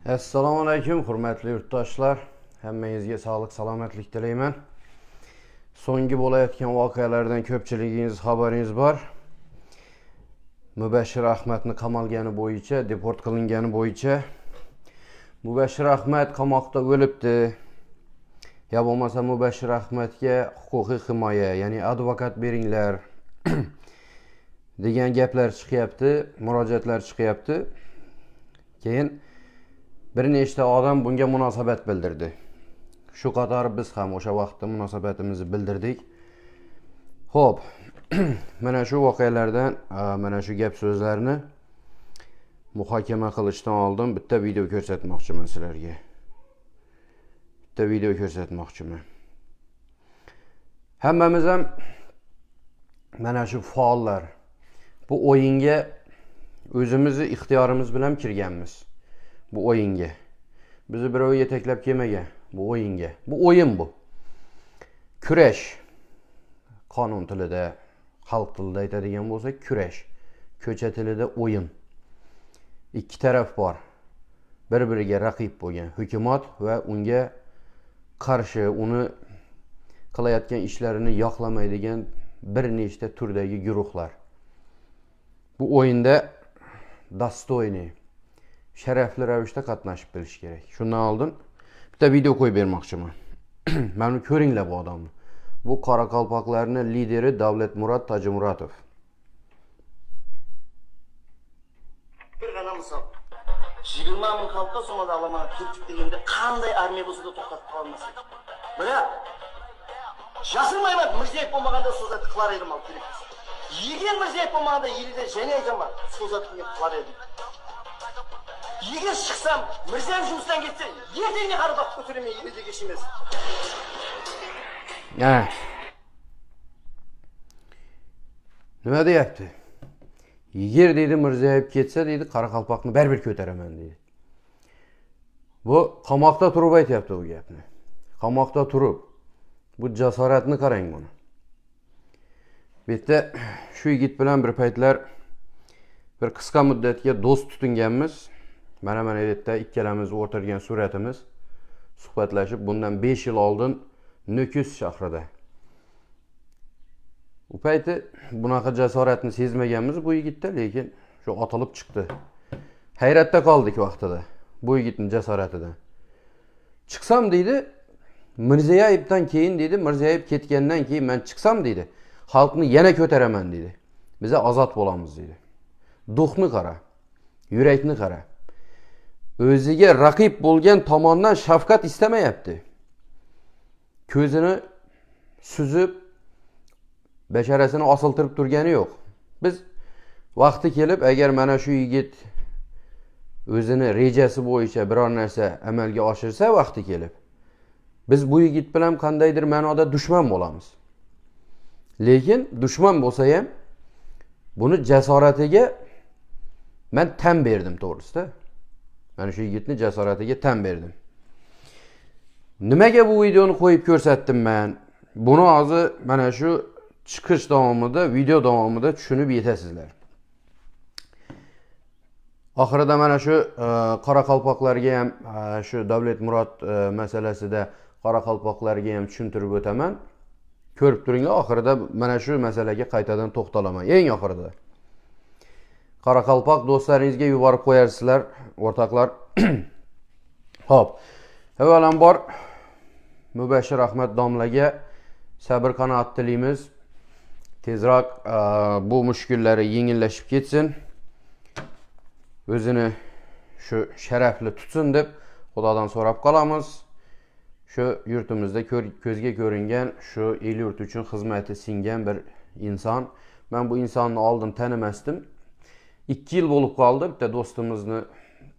Assalomu alaykum, hurmatli yurtdoshlar. Hammangizga sog'lik, salomatlik tilayman. So'nggi bo'layotgan voqealardan ko'pchiligingiz xabaringiz bor. Mubashshir Ahmadni qamalgani bo'yicha, deport qilingani bo'yicha Mubashshir Ahmad qamoqda o'libdi. Ya bo'lmasa Mubashshir Ahmadga huquqiy himoya, ya'ni advokat beringlar degan gaplar chiqyapti, murojaatlar chiqyapti. Keyin bir nechta odam bunga munosabat bildirdi. Shu qatori biz ham o'sha vaqtda munosabatimizni bildirdik. Xo'p, mana shu voqealardan, mana shu gap so'zlarni muhokama qilishdan oldin bitta video ko'rsatmoqchiman sizlarga. Bitta video ko'rsatmoqchiman. Hammamiz ham mana shu faollar bu o'yinga o'zimizni ixtiyorimiz bilan kirganmiz. Bu o'yinga. Bizni birov yetaklab kelmagan bu o'yinga. Bu o'yin bu. Kurash. Qonun tilida, xalq tilida aytadigan bo'lsak, kurash. Ko'cha tilida o'yin. Ikki taraf bor. Bir-biriga raqib bo'lgan hukumat va unga qarshi uni qilayotgan ishlarini yoqlamaydigan bir nechta turdagi guruhlar. Bu o'yinda dostoyni, sharafli ravishda qatnashib bilish kerak. Shundan oldin bitta video qo'yib bermoqchiman. Mana ko'ringlar bu odamni. Bu Qoraqalpoqlarning lideri Davlatmurod Tojimuratov. Bir gana misol. 20 ming xalqqa so'mada olaman turib deganda qanday armiya bo'lsa da to'xtatib qolmaslik. Biroq Jasirmayman, Mirziyoyev bo'lmaganda so'zat qilar edim al kerak. Yegan Mirziyoyev bo'lmaganda yilida yana aytaman, so'zat qilar edim. Yegar chiqsam, Mirziyoyev жұмыстан ketsa, yerdenga qarab ko'taraman, yerga geçimiz. Nima deyapti? Yegar dedi Mirziyoyev ketsa dedi, Qoraqalpoqni baribir ko'taraman dedi. Bu qamoqda turib aytyapti bu gapni. Qamoqda turib. Bu jasoratni qarang buni. Bitta shu yigit bilan bir paytlar bir qisqa muddatga do'st tutinganmiz. Mana yerda ikkalamiz o'tirgan suratimiz suhbatlashib bundan 5 yil oldin Nukus shahrida. U payti bunaqa jasoratni sezmaganmiz bu yigitda, lekin shu otilib chiqdi. Hayratda qoldik vaqtida bu yigitning jasoratidan. Chiqsam deydi, Mirziyoyevdan keyin dedi, Mirziyoyev ketgandan keyin men chiqsam dedi, xalqni yana ko'taraman dedi. Biza ozod bo'lamiz dedi. Duxni qara, yurakni qara. O'ziga raqib bo'lgan tomondan shafqat istamayapti. Ko'zini suzib, basharasini osiltirib turgani yo'q. Biz vaqti kelib, agar mana shu yigit o'zini rejasi bo'yicha biror narsa amalga oshirsa vaqti kelib, biz bu yigit bilan qandaydir ma'noda dushman bo'lamiz. Lekin dushman bo'lsa ham buni jasoratiga men tan berdim to'g'risida. Mana shu yigitning jasoratiga tan berdim. Nimaga bu videoni qo'yib ko'rsatdim men? Buni hozir mana shu chiqish davomida, video davomida tushunib yetasizlar. Oxirida mana shu Qoraqalpoqlarga ham shu Davlatmurod masalasida Qoraqalpoqlarga ham tushuntirib o'taman. Ko'rib turinglar, oxirida mana shu masalaga qaytadan to'xtalaman. Eng oxirida. Qoraqalpoq do'stlaringizga yuborib qo'yarsizlar, o'rtoqlar. Xo'p. Avvalambor Mubashshir Ahmad domlaga sabr qanoat tilaymiz. Tezroq bu mushkullari yengillashib ketsin. O'zini shu sharafli tutsin deb Xudodan so'rab qolamiz. Shu yurtimizda ko'zga ko'ringan, shu el yurt uchun xizmati singan bir inson. Men bu insonni oldin tanimasdim. 2 yil bo'lib qoldi. Bitta do'stimizni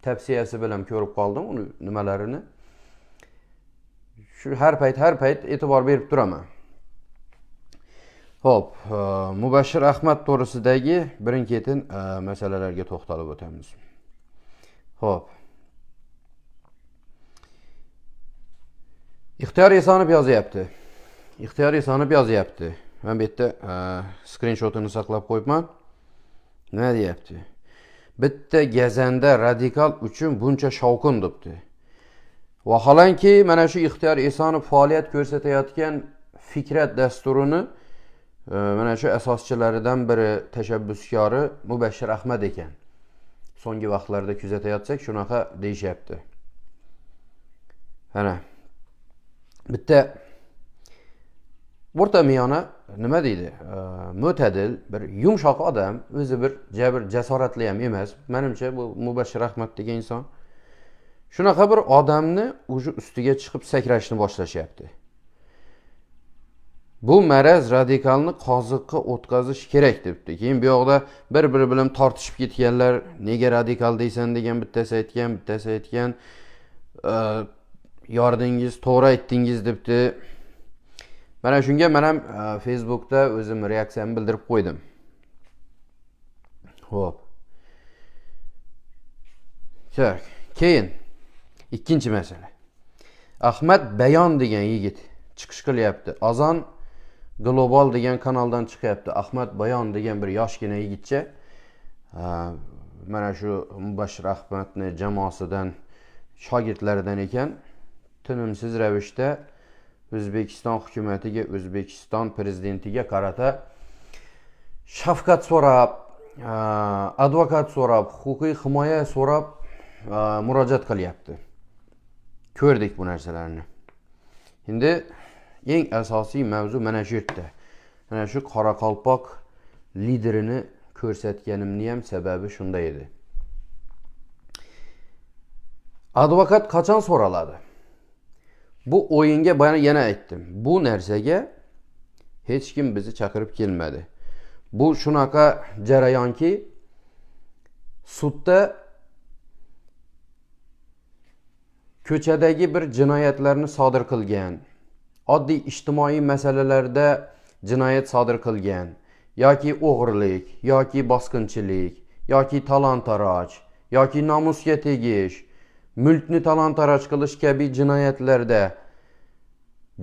tavsiyasi bilan ko'rib qoldim uni nimalarini. Shu har payt e'tibor berib turaman. Xo'p, Mubashshir Ahmad to'g'risidagi birin-ketin masalalarga to'xtalib o'tamiz. Xo'p. Ixtiyoriy sonib yozyapti. Men bu yerda screenshotini saqlab qo'yibman. Nima deyapti? bitta gazanda radikal uchun buncha shovqin debdi. Vaholanki mana shu Ixtiyor Esonov faoliyat ko'rsatayotgan Fikrat dasturini mana shu asoschilaridan biri, tashabbuskori Mubashshir Ahmad ekan. So'nggi vaqtlarda kuzatayotsak shunaqa deyishyapti. Ana bitta o'rta miyona nima deydi? Mo'tadil, bir yumshoq odam, o'zi bir jabr jasoratli ham emas. Menimcha bu Mubashshir Ahmad degan inson shunaqa bir odamni o'zi ustiga chiqib sakrashni boshlashyapti. Bu maraz radikalni qoziqqa o'tkazish kerak debdi. Keyin bu yoqda bir-biri bilan tortishib ketganlar, nega radikal deysan degan bittasi aytgan, yordingiz, to'g'ri aytdingiz debdi. Mana shunga men ham Facebookda o'zim reaksiyamni bildirib qo'ydim. Xo'p. Keyin ikkinchi masala. Ahmad Bayon degan yigit chiqish qilyapti. Azon Global degan kanaldan chiqyapti. Ahmad Bayon degan bir yoshgina yigitcha mana shu Mubashshir Ahmadning jamoasidan, shogirdlaridan ekan, tinimsiz ravishda O'zbekiston hukumatiga, O'zbekiston prezidentiga qarata shafqat so'rab, advokat so'rab, huquqiy himoya so'rab murojaat qilyapti. Ko'rdik bu narsalarni. Endi eng asosiy mavzu mana shu yerda. Mana shu Qoraqalpoq liderini ko'rsatganimning ham sababi shunda edi. Advokat qachon so'raladi? Bu o'yinga yana aytdim. Bu narsaga hech kim bizni chaqirib kelmadi. Bu shunaqa jarayonki, sudda ko'chadagi bir jinoyatlarni sodir qilgan, oddiy ijtimoiy masalalarda jinoyat sodir qilgan, yoki o'g'rilik, yoki bosqinchilik, yoki talon-taroj, yoki nomusga tegish, mulkni talon-taroj qilish kabi jinoyatlarda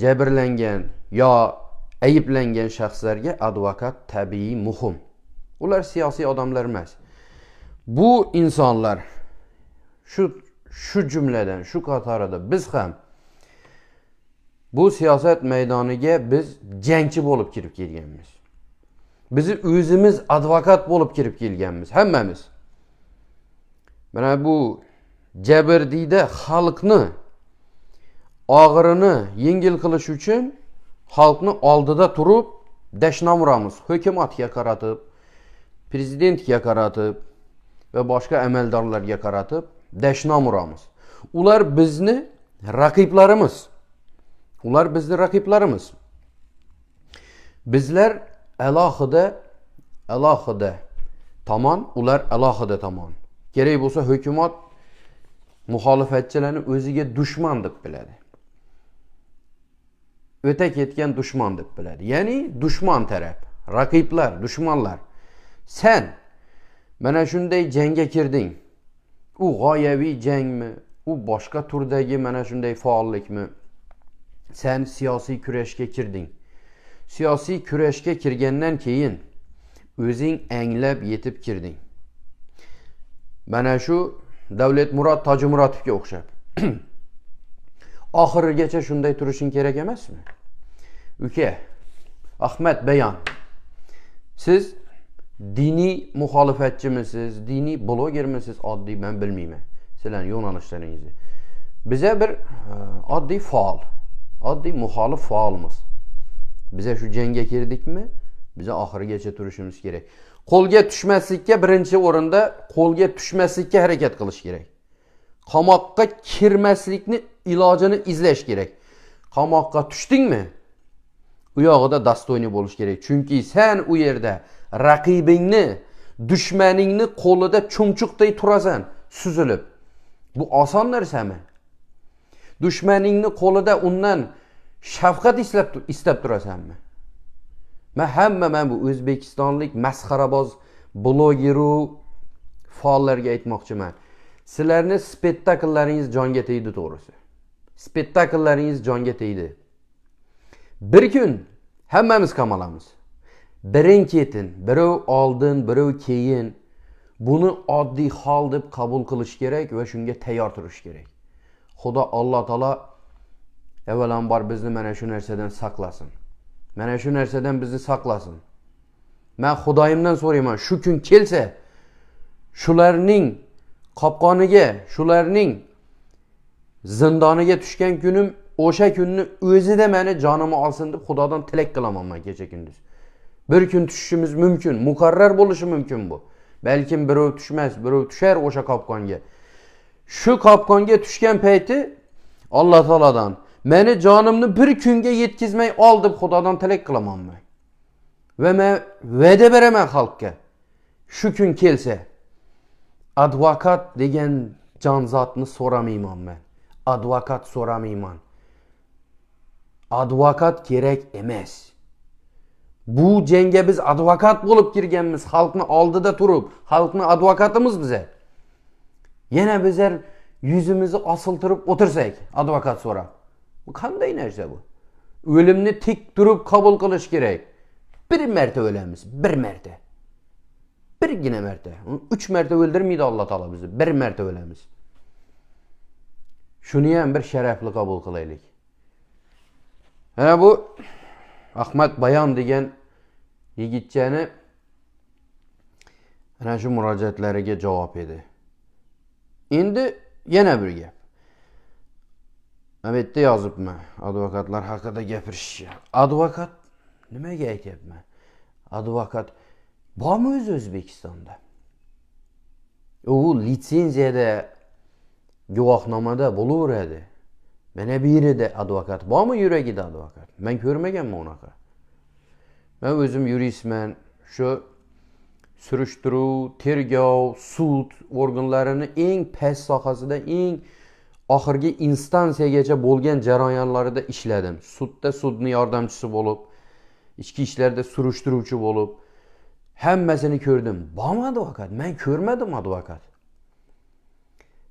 jabrlangan yo ayblangan shaxslarga advokat tabiiy muhim. Ular siyosiy odamlar emas. Bu insonlar shu jumladan, shu qatorida biz ham bu siyosat maydoniga biz jangchi bo'lib kirib kelganmiz. Bizi o'zimiz advokat bo'lib kirib kelganmiz, hammamiz. Mana bu jabrdiyda xalqni og'irini yengil qilish uchun xalqni oldida turib dashnom uramiz. Hukumatga qaratib, prezidentga qaratib va boshqa amaldorlarga qaratib dashnom uramiz. Ular bizni raqiblarimiz. Bizlar alohida tomon, ular alohida tomon. Kerak bo'lsa hukumat muxolifatchilarni o'ziga dushman deb biladi. O'ta ketgan dushman deb biladi. Ya'ni dushman taraf, raqiblar, dushmanlar. Sen mana shunday jangga kirding. U g'oyaviy jangmi, u boshqa turdagi mana shunday faollikmi? Sen siyosiy kurashga kirding. Siyosiy kurashga kirgandan keyin o'zing anglab yetib kirding. Mana shu Davlatmurod Tojimurodovga o'xshab. Oxirigacha shunday turishing kerak emasmi? Uka, Ahmad Bayon, siz diniy muxolifatchimisiz, diniy blogermisiz, oddiy men bilmayman. Sizlarning yo'nalishlaringizni. Biza bir oddiy faol, oddiy muxolif faolmiz. Biza shu jangga kirdikmi? Biza oxirigacha turishimiz kerak. Qo'lga tushmaslikka birinchi o'rinda qo'lga tushmaslikka harakat qilish kerak. Qamoqqa kirmaslikni ilojini izlash kerak. Qamoqqa tushdingmi? U yog'ida dastoyni bo'lish kerak. Chunki sen u yerda raqibingni, dushmaningni qo'lida chumchuqday turasan, suzilib. Bu oson narsami? Dushmaningni qo'lida undan shafqat istab turasanmi? Men bu o'zbekistonlik masxaraboz blogeru faollarga aytmoqchiman. Sizlarning spektakllaringiz jonga tegdi to'g'risi. Spektakllaringiz jonga tegdi. Bir kun hammamiz qamalamiz. Birin ketin, birov oldin, birov keyin. Buni oddiy hol deb qabul qilish kerak va shunga tayyor turish kerak. Xudo Alloh taolo avvalambor bizni mana shu narsadan saqlasin. Mana shu narsadan bizni saqlasin. Men Xudoyimdan so'rayman, shu kun kelsa, shularning qopqoniga, shularning zindoniga tushgan kunim o'sha kunni o'zida meni jonimni olsin deb Xudodan tilak qilaman men kecha kunduz. Bir kun tushishimiz mumkin, muqarrar bo'lishi mumkin bu. Balkim birov tushmas, birov tushar o'sha qopqonga. Shu qopqonga tushgan payti Alloh taoladan meni jonimni bir kunga yetkazmay ol deb Xudodan tilak qilaman men. Va men va'da beraman xalqqa. Shu kun kelsa, advokat degan jonzotni so'ramayman men. Advokat so'ramayman. Advokat kerak emas. Bu jangga biz advokat bo'lib kirganmiz, xalqni oldida turib, xalqni advokatimiz bize. Yana bizlar yuzimizni osiltirib o'tirsak, advokat so'rab. Bu qanday narsa bu? O'limni tik turib qabul qilish kerak. Bir marta o'lamiz, bir marta. Birgina marta. 3 marta o'ldirmaydi Alloh taolo bizni. Bir marta o'lamiz. Shuni ham bir sharafli qabul qilaylik. Ana bu Ahmad Bayon degan yigitchani ana shu murojaatlariga javob edi. Endi yana bir gap. Avette yozibman, advokatlar haqida gapirish. Advokat nimaga aytyapman? Advokat bormi o'zi O'zbekistonda? U litsenziyada, guvohnomada bo'laveradi. Mana bu yerda advokat bormi, yuragida advokat? Men ko'rmaganman unaqa. Men o'zim yuristman. Shu surishtiruv, tergov, sud organlarini eng past sohasida, eng oxirgi instansiyagacha bo'lgan jarayonlarida ishladim. Sudda sudni yordamchisi bo'lib, ichki ishlarda surishtiruvchi bo'lib, hammasini ko'rdim. Bormi advokat? Men ko'rmadim advokat.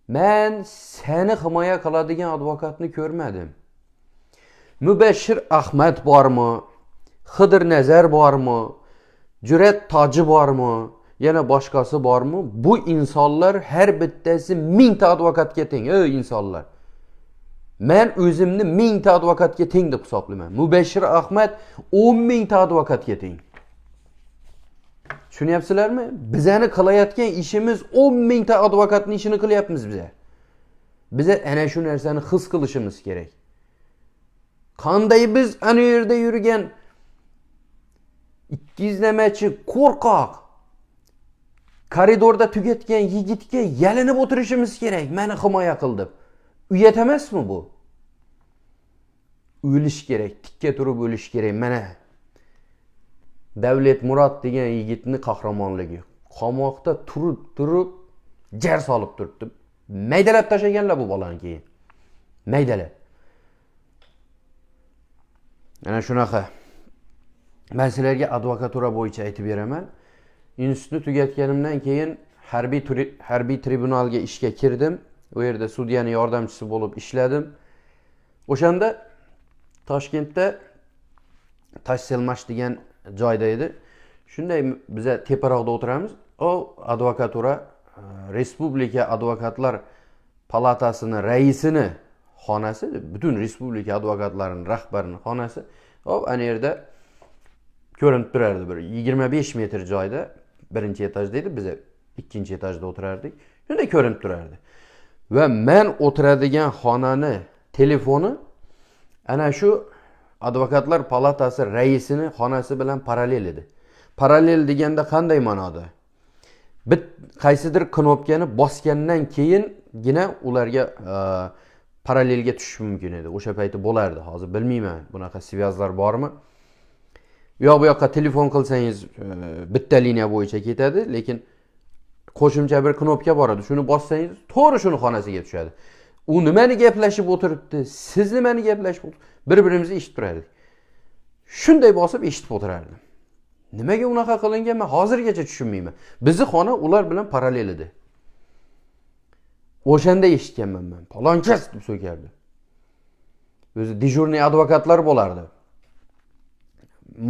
Men seni himoya qiladigan advokatni ko'rmadim. Mubashshir Ahmad bormi? Xidir Nazar bormi? Jurat Toji bormi? Yana boshqasi bormi? Bu insonlar har bittasi 1000 ta advokatga teng. Ey insonlar. Men o'zimni 1000 ta advokatga teng deb hisoblayman. Mubashshir Ahmad 10,000 ta advokatga teng. Tushunyapsizlarmi? Bizani qilayotgan ishimiz 10,000 ta advokatning ishini qilyapmiz biz. Biz ana shu narsani his qilishimiz kerak. Qanday biz ana yerda yurgan 200 namachi qo'rqoq koridorda tugatgan yigitga yalinib o'tirishimiz kerak. Meni himoya qil deb. Uyat emasmi bu? O'lish kerak, tikka turib o'lish kerak. Mana Davlat Murod degan yigitni qahramonligi. Qamoqda turib jar solib turibdi. Maydalab tashaganlar bu bolani keyin. Maydalab. Ana shunaqa. Men sizlarga advokatura bo'yicha aytib beraman. Institutni tugatganimdan keyin harbiy tribunalga ishga kirdim. U yerda sudyaning yordamchisi bo'lib ishladim. O'shanda Toshkentda Toshselmash degan joyda edi. Shunday biz teparoqda o'tiramiz. O advokatura Respublika Advokatlar Palatasining raisini xonasi, butun respublika advokatlarining rahbarining xonasi. Hop, ana yerda ko'rinib turardi bir 25 metr joyda, birinchi etajda edi, biz ikkinchi etajda o'tirardik. Shunday ko'rinib turardi. Va men o'tiradigan xonani telefoni ana shu Advokatlar Palatasi raisini xonasi bilan parallel edi. Parallel deganda qanday ma'noda? Qaysidir knopkani bosgandan keyingina ularga parallelga tushish mumkin edi. O'sha payti bo'lardi. Hozir bilmayman, bunaqa svyazlar bormi? Bu yoqqa telefon qilsangiz bitta liniya bo'yicha ketadi, lekin qo'shimcha bir knopka bor edi. Shuni bossangiz to'g'ri shuni xonasiga tushadi. U nimani gaplashib o'tiribdi? Siz nimani gaplashib o'tiribsiz? Bir-birimizni eshitib turardik. Shunday bosib eshitib o'tirardim. Nimaga unaqa qilingan men hozirgacha tushunmayman. Bizi xona ular bilan parallel edi. O'shanda eshitganman men. Palonchas deb so'kardi. O'zi dejurniy advokatlar bo'lardi.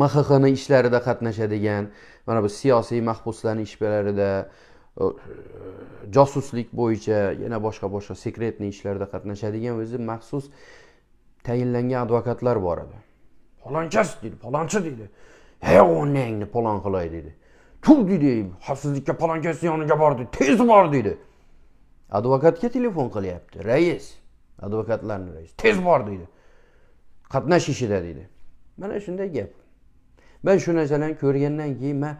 MXXning ishlarida qatnashadigan, mana bu siyosiy mahbuslarning ishlarida, josuslik bo'yicha, yana boshqa sekretniy ishlarda qatnashadigan o'zi maxsus tayinlangan advokatlar bor edi. Falonchas dedi, falonchi dedi. Hey o'rningni falon qilay dedi. Tur dedi, xavfsizlikka falonchasi yoniga bordi, tez bor dedi. Advokatga telefon qilyapti. Rais, advokatlarning raisi, tez bor dedi. Qatnash ishida dedi. Mana shunday gap. Ben shu narsalarni ko'rgandan keyin men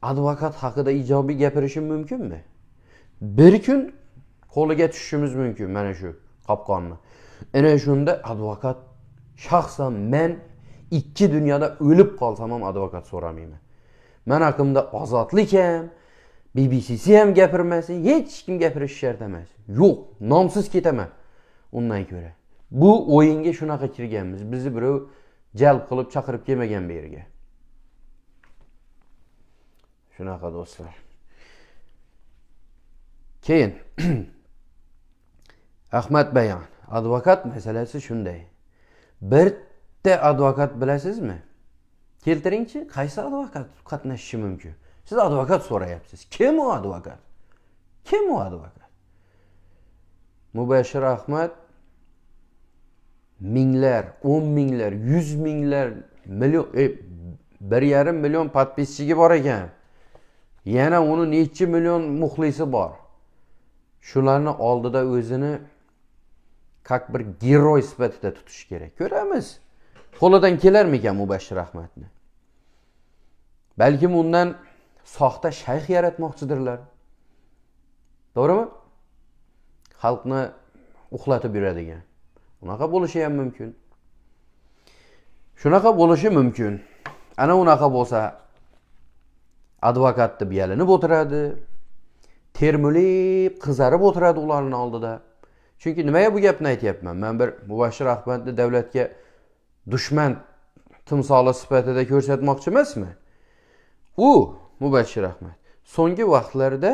advokat haqida ijobiy gapirishim mumkinmi? Bir kun qo'liga tushishimiz mumkin mana shu qopqonni. Ana shunda advokat shaxsan men ikki dunyoda o'lib qolsam ham advokat so'ramayman. Men haqimda ozodlik ham, BBC'si ham gapirmasin, hech kim gapirish shart emas. Yo'q, nomsiz ketaman. Undan ko'ra. Bu o'yinga shunaqa kirganmiz. Bizni birov jalb qilib chaqirib kelmagan bu yerga. Shunaqa do'stlar. Keyin Ahmad Bayon, advokat masalasi shunday. Bitta advokat bilasizmi? Keltiringchi, qaysi advokat qatnashishi mumkin? Siz advokat so'rayapsiz. Kim u advokat? Kim u advokat? Mubashshir Ahmad minglar, 10 minglar, 100 minglar, million, 1,5 million podpischisi bor ekan. Yana uni necha million muxlisi bor. Shularni oldida o'zini как bir giroy sifatida tutish kerak. Ko'ramiz. Qo'lidan kelarmikan Mubashshir Ahmadni? Balkim undan soxta shayx yaratmoqchidirlar. To'g'rimi? Xalqni uxlatib yuradigan. Unaqa bo'lishi ham mumkin. Shunaqa bo'lishi mumkin. Ana unaqa bo'lsa advokatni biyalinib o'tiradi, termulib, qizarib o'tiradi ularning oldida. Chunki nimaga bu gapni aytyapman? Men bir Mubashshir Ahmadni davlatga dushman timsoli sifatida ko'rsatmoqchi emasmi? U Mubashshir Ahmad so'nggi vaqtlarda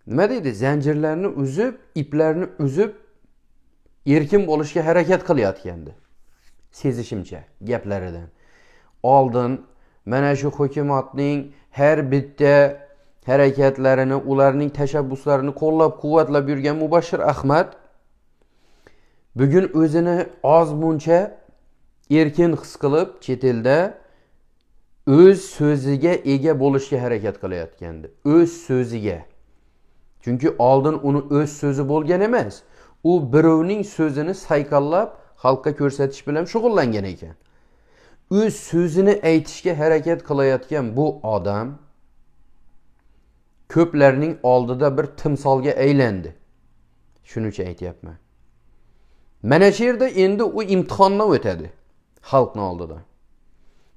nima deydi? Zanjirlarni uzib, iplarni uzib erkin bo'lishga harakat qilyotgandi. Sezishimcha gaplaridan. Oldin mana shu hukumatning har bitta harakatlarini, ularning tashabbuslarini qo'llab-quvvatlab yurgan Mubashshir Ahmad bugun o'zini ozmuncha erkin his qilib, chet elda o'z so'ziga ega bo'lishga harakat qilayotgandi. O'z so'ziga. Chunki oldin uni o'z so'zi bo'lgan emas. U birovning so'zini sayqallab xalqqa ko'rsatish bilan shug'ullangan ekan. O'z so'zini aytishga harakat qilayotgan bu odam ko'plarning oldida bir timsolga aylandi. Shuning uchun aytayapman. Mana shu yerda endi u imtihondan o'tadi xalqning oldida.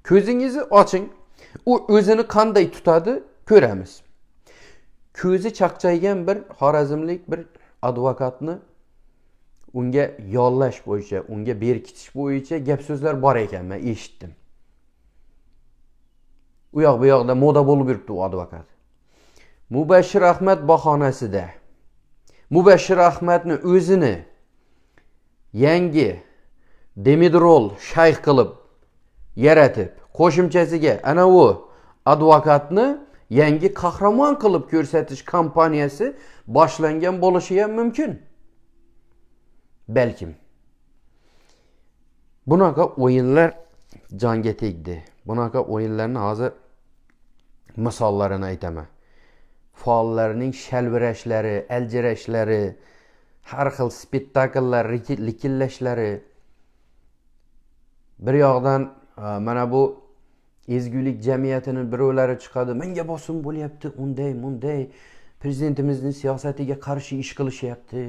Ko'zingizni oching. U o'zini qanday tutadi ko'ramiz. Ko'zi chaqchaygan bir xorazmlik bir advokatni unga yollash bo'yicha, unga berkitish bo'yicha gap so'zlar bor ekan, men eshitdim. U yoq bu yoqda moda bo'lib yuribdi u advokat. Mubashshir Ahmad bahonasida Mubashshir Ahmadni o'zini yangi Demidrol shayx qilib yaratib, qo'shimchasiga ana u advokatni yangi qahramon qilib ko'rsatish kampaniyasi boshlangan bo'lishi ham mumkin. Balkim. Bunaqa o'yinlar jonga tegdi. Bunaqa o'yinlarni hozir misollarini aytaman. Faollarning shalvirashlari, aljirashlari, har xil spektakllar, likillashlari. Bir yoqdan mana bu ezgulik jamiyatini birovlari chiqadi. Menga bosim bo'lyapti, unday, prezidentimizning siyosatiga qarshi ish qilishyapti.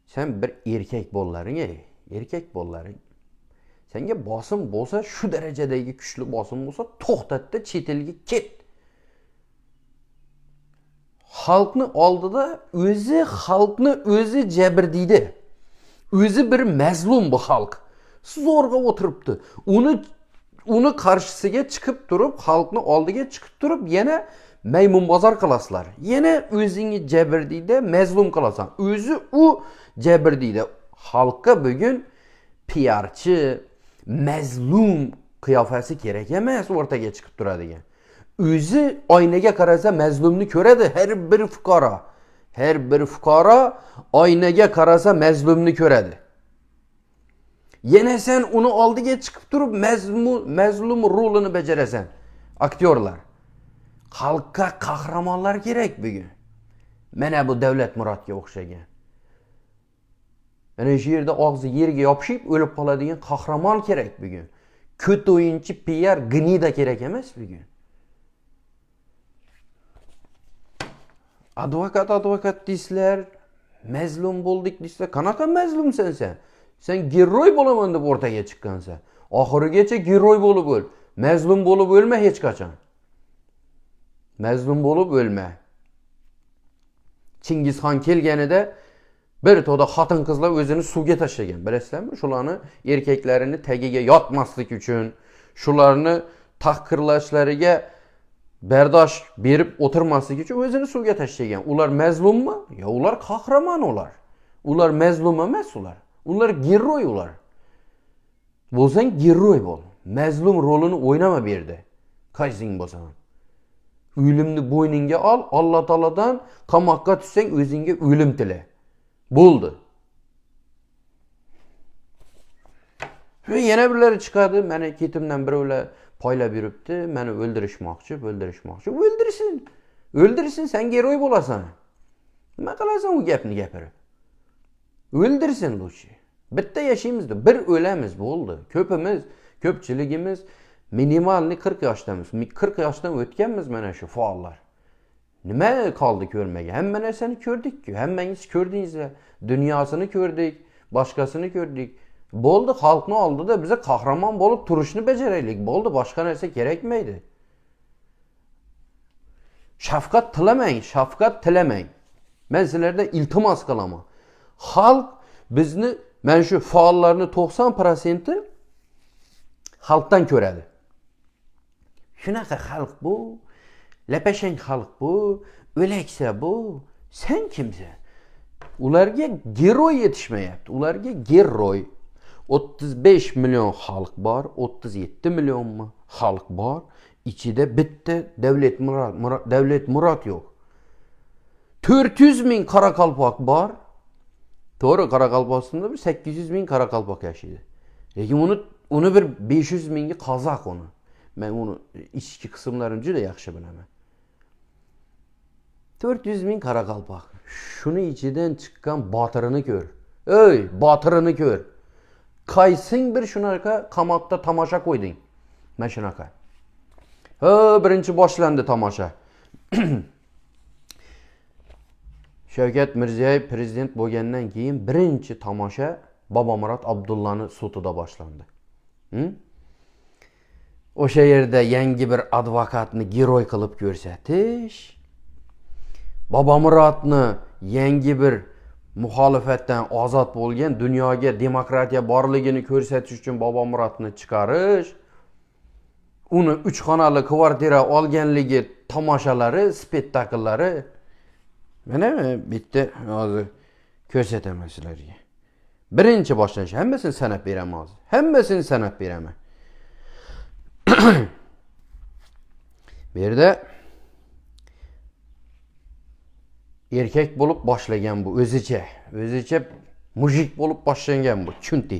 Sen bir erkak bo'llaring, erkak bo'llaring. Senga bosim bo'lsa, shu darajadagi kuchli bosim bo'lsa, to'xtatda chet elga ket. Xalqni oldida xalqni o'zi jabrdiydi. O'zi bir mazlum bu xalq. Zo'rg'a o'tiribdi. Uni qarshisiga chiqib turib, xalqni oldiga chiqib turib, yana maymunbozor qilasizlar. Yana o'zingni jabrdiyda mazlum qilasan. O'zi u jabrdiyda. Xalqqa bugun PRchi, mazlum qiyofasi kerak emas o'rtaga chiqib turadigan. o'zi oynaga qarasa mazlumni ko'radi har bir fuqaro. Har bir fuqaro oynaga qarasa mazlumni ko'radi. Yana sen uni oldiga chiqib turib mazlum rolini bajarasan. Aktyorlar. Xalqqa qahramonlar kerak bugun. Mana bu Davlat Murodga o'xshagan. Mana shu yerda og'zi yerga yopishib o'lib qoladigan qahramon kerak bugun. Ko't o'yinchi PR gnida kerak emas bugun. Advokat deysizlar, mazlum bo'ldik deysizlar. Qanaqa mazlumsan sen? Sen giroy bo'laman deb o'rtaga chiqqansan. Oxirigacha giroy bo'lib o'l. Mazlum bo'lib o'lma hech qachon. Mazlum bo'lib o'lma. Chingizxon kelganida bir to'da xotin-qizlar o'zini suvga tashlagan. Bilasizlarmi? Shularni erkaklarini tagiga yotmaslik uchun, shularni tahqirlashlariga bardosh berib o'tirmaslik uchun o'zini suvga tashlagan. Ular mazlummi? Yo, ular qahramon ular. Ular mazlum emas ular. Ular giroy ular. Bo'lsang giroy bo'l. Mazlum rolini o'ynama bu yerda. Qaysing bo'lsan. O'limni bo'yningga ol, Alloh taoladan qamoqqa tushsang o'zingga o'lim tila. Bo'ldi. Yana birlari chiqadi, meni ketimdan birovlar poylab yuribdi, meni o'ldirishmoqchi. O'ldirsin. O'ldirsin, sen giroy bo'lasan. Nima qilasan u gapni gapirib? O'ldirsin Luchi. Bitta yashaymizda, bir o'lamiz bo'ldi. Ko'pchiligimiz minimalni 40 yoshdamiz. 40 yoshdan o'tganmiz mana shu faollar. Nima qoldi ko'rmagan? Hamma narsani ko'rdik-ku. Hammangiz ko'rdingizlar. Dunyosini ko'rdik, boshqasini ko'rdik. Bo'ldi, xalqni oldida biza qahramon bo'lib turishni bajaraylik. Bo'ldi, boshqa narsa kerakmaydi. Shafqat tilamang. Men sizlardan iltimos qilaman. Xalq bizni, mana shu faollarning 90% xalqdan ko'radi. Shunaqa xalq bu, lapashang xalq bu, o'laksa bu, sen kimsan? Ularga giroy yetishmayapti. Ularga giroy. 35 million xalq bor, 37 millionmi xalq bor. İçida bitta Davlat Murod yo'q. 400 ming Qoraqalpoq bor. To'g'ri, Qoraqalpog'istonda 800 ming Qoraqalpoq yashaydi. Lekin uni bir 500 mingi qozoq uni. Men uni ichki qismlarini juda yaxshi bilaman. 400 ming Qoraqalpoq. Shuni ichidan chiqqan botirini ko'r. Ey, botirini ko'r. Qaysing bir shunaqa qamoqda tomosha qo'yding? Mana shunaqa. Birinchi boshlandi tomosha. Shavkat Mirziyoyev prezident bo'lgandan keyin birinchi tomosha Bobomurod Abdullani sudida boshlandi. O'sha yerda yangi bir advokatni giroy qilib ko'rsatish, Bobomurodni yangi bir muxolifatdan ozod bo'lgan, dunyoga demokratiya borligini ko'rsatish uchun Bobomurodni chiqarish, uni 3 xonali kvartira olganligi tomoshalari, spektakllari. Mana bitta hozir ko'rsataman sizlarga. Birinchi boshlanish, hammasini sanab beraman hozir. Hammasini sanab beraman. Bu yerda erkak bo'lib boshlagan bu o'zicha mujik bo'lib boshlagan bu chunti.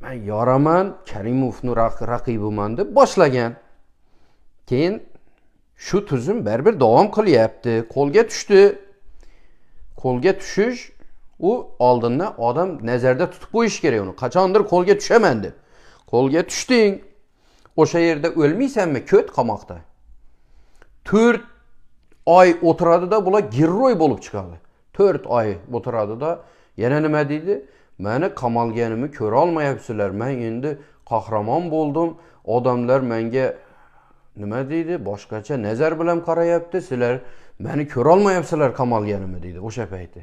Men yoraman, Karimovni raqibiman deb boshlagan. Keyin shu tuzum baribir davom qilyapti. Qo'lga tushdi. Qo'lga tushish u oldindan odam nazarda tutib qo'yish kerak uni. Qachondir qo'lga tushaman deb. Qo'lga tushding. O'sha yerda o'lmaysanmi? Ko't qamoqda. 4 oy o'tiradida bular giroy bo'lib chiqadi. 4 oy o'tiradida yana nima deydi? Meni qamalganimni ko'ra olmayapsizlar. Men endi qahramon bo'ldim. Odamlar menga nima deydi? Boshqacha nazar bilan qarayapti. Sizlar meni ko'ra olmayapsizlar qamalganimni deydi o'sha payti.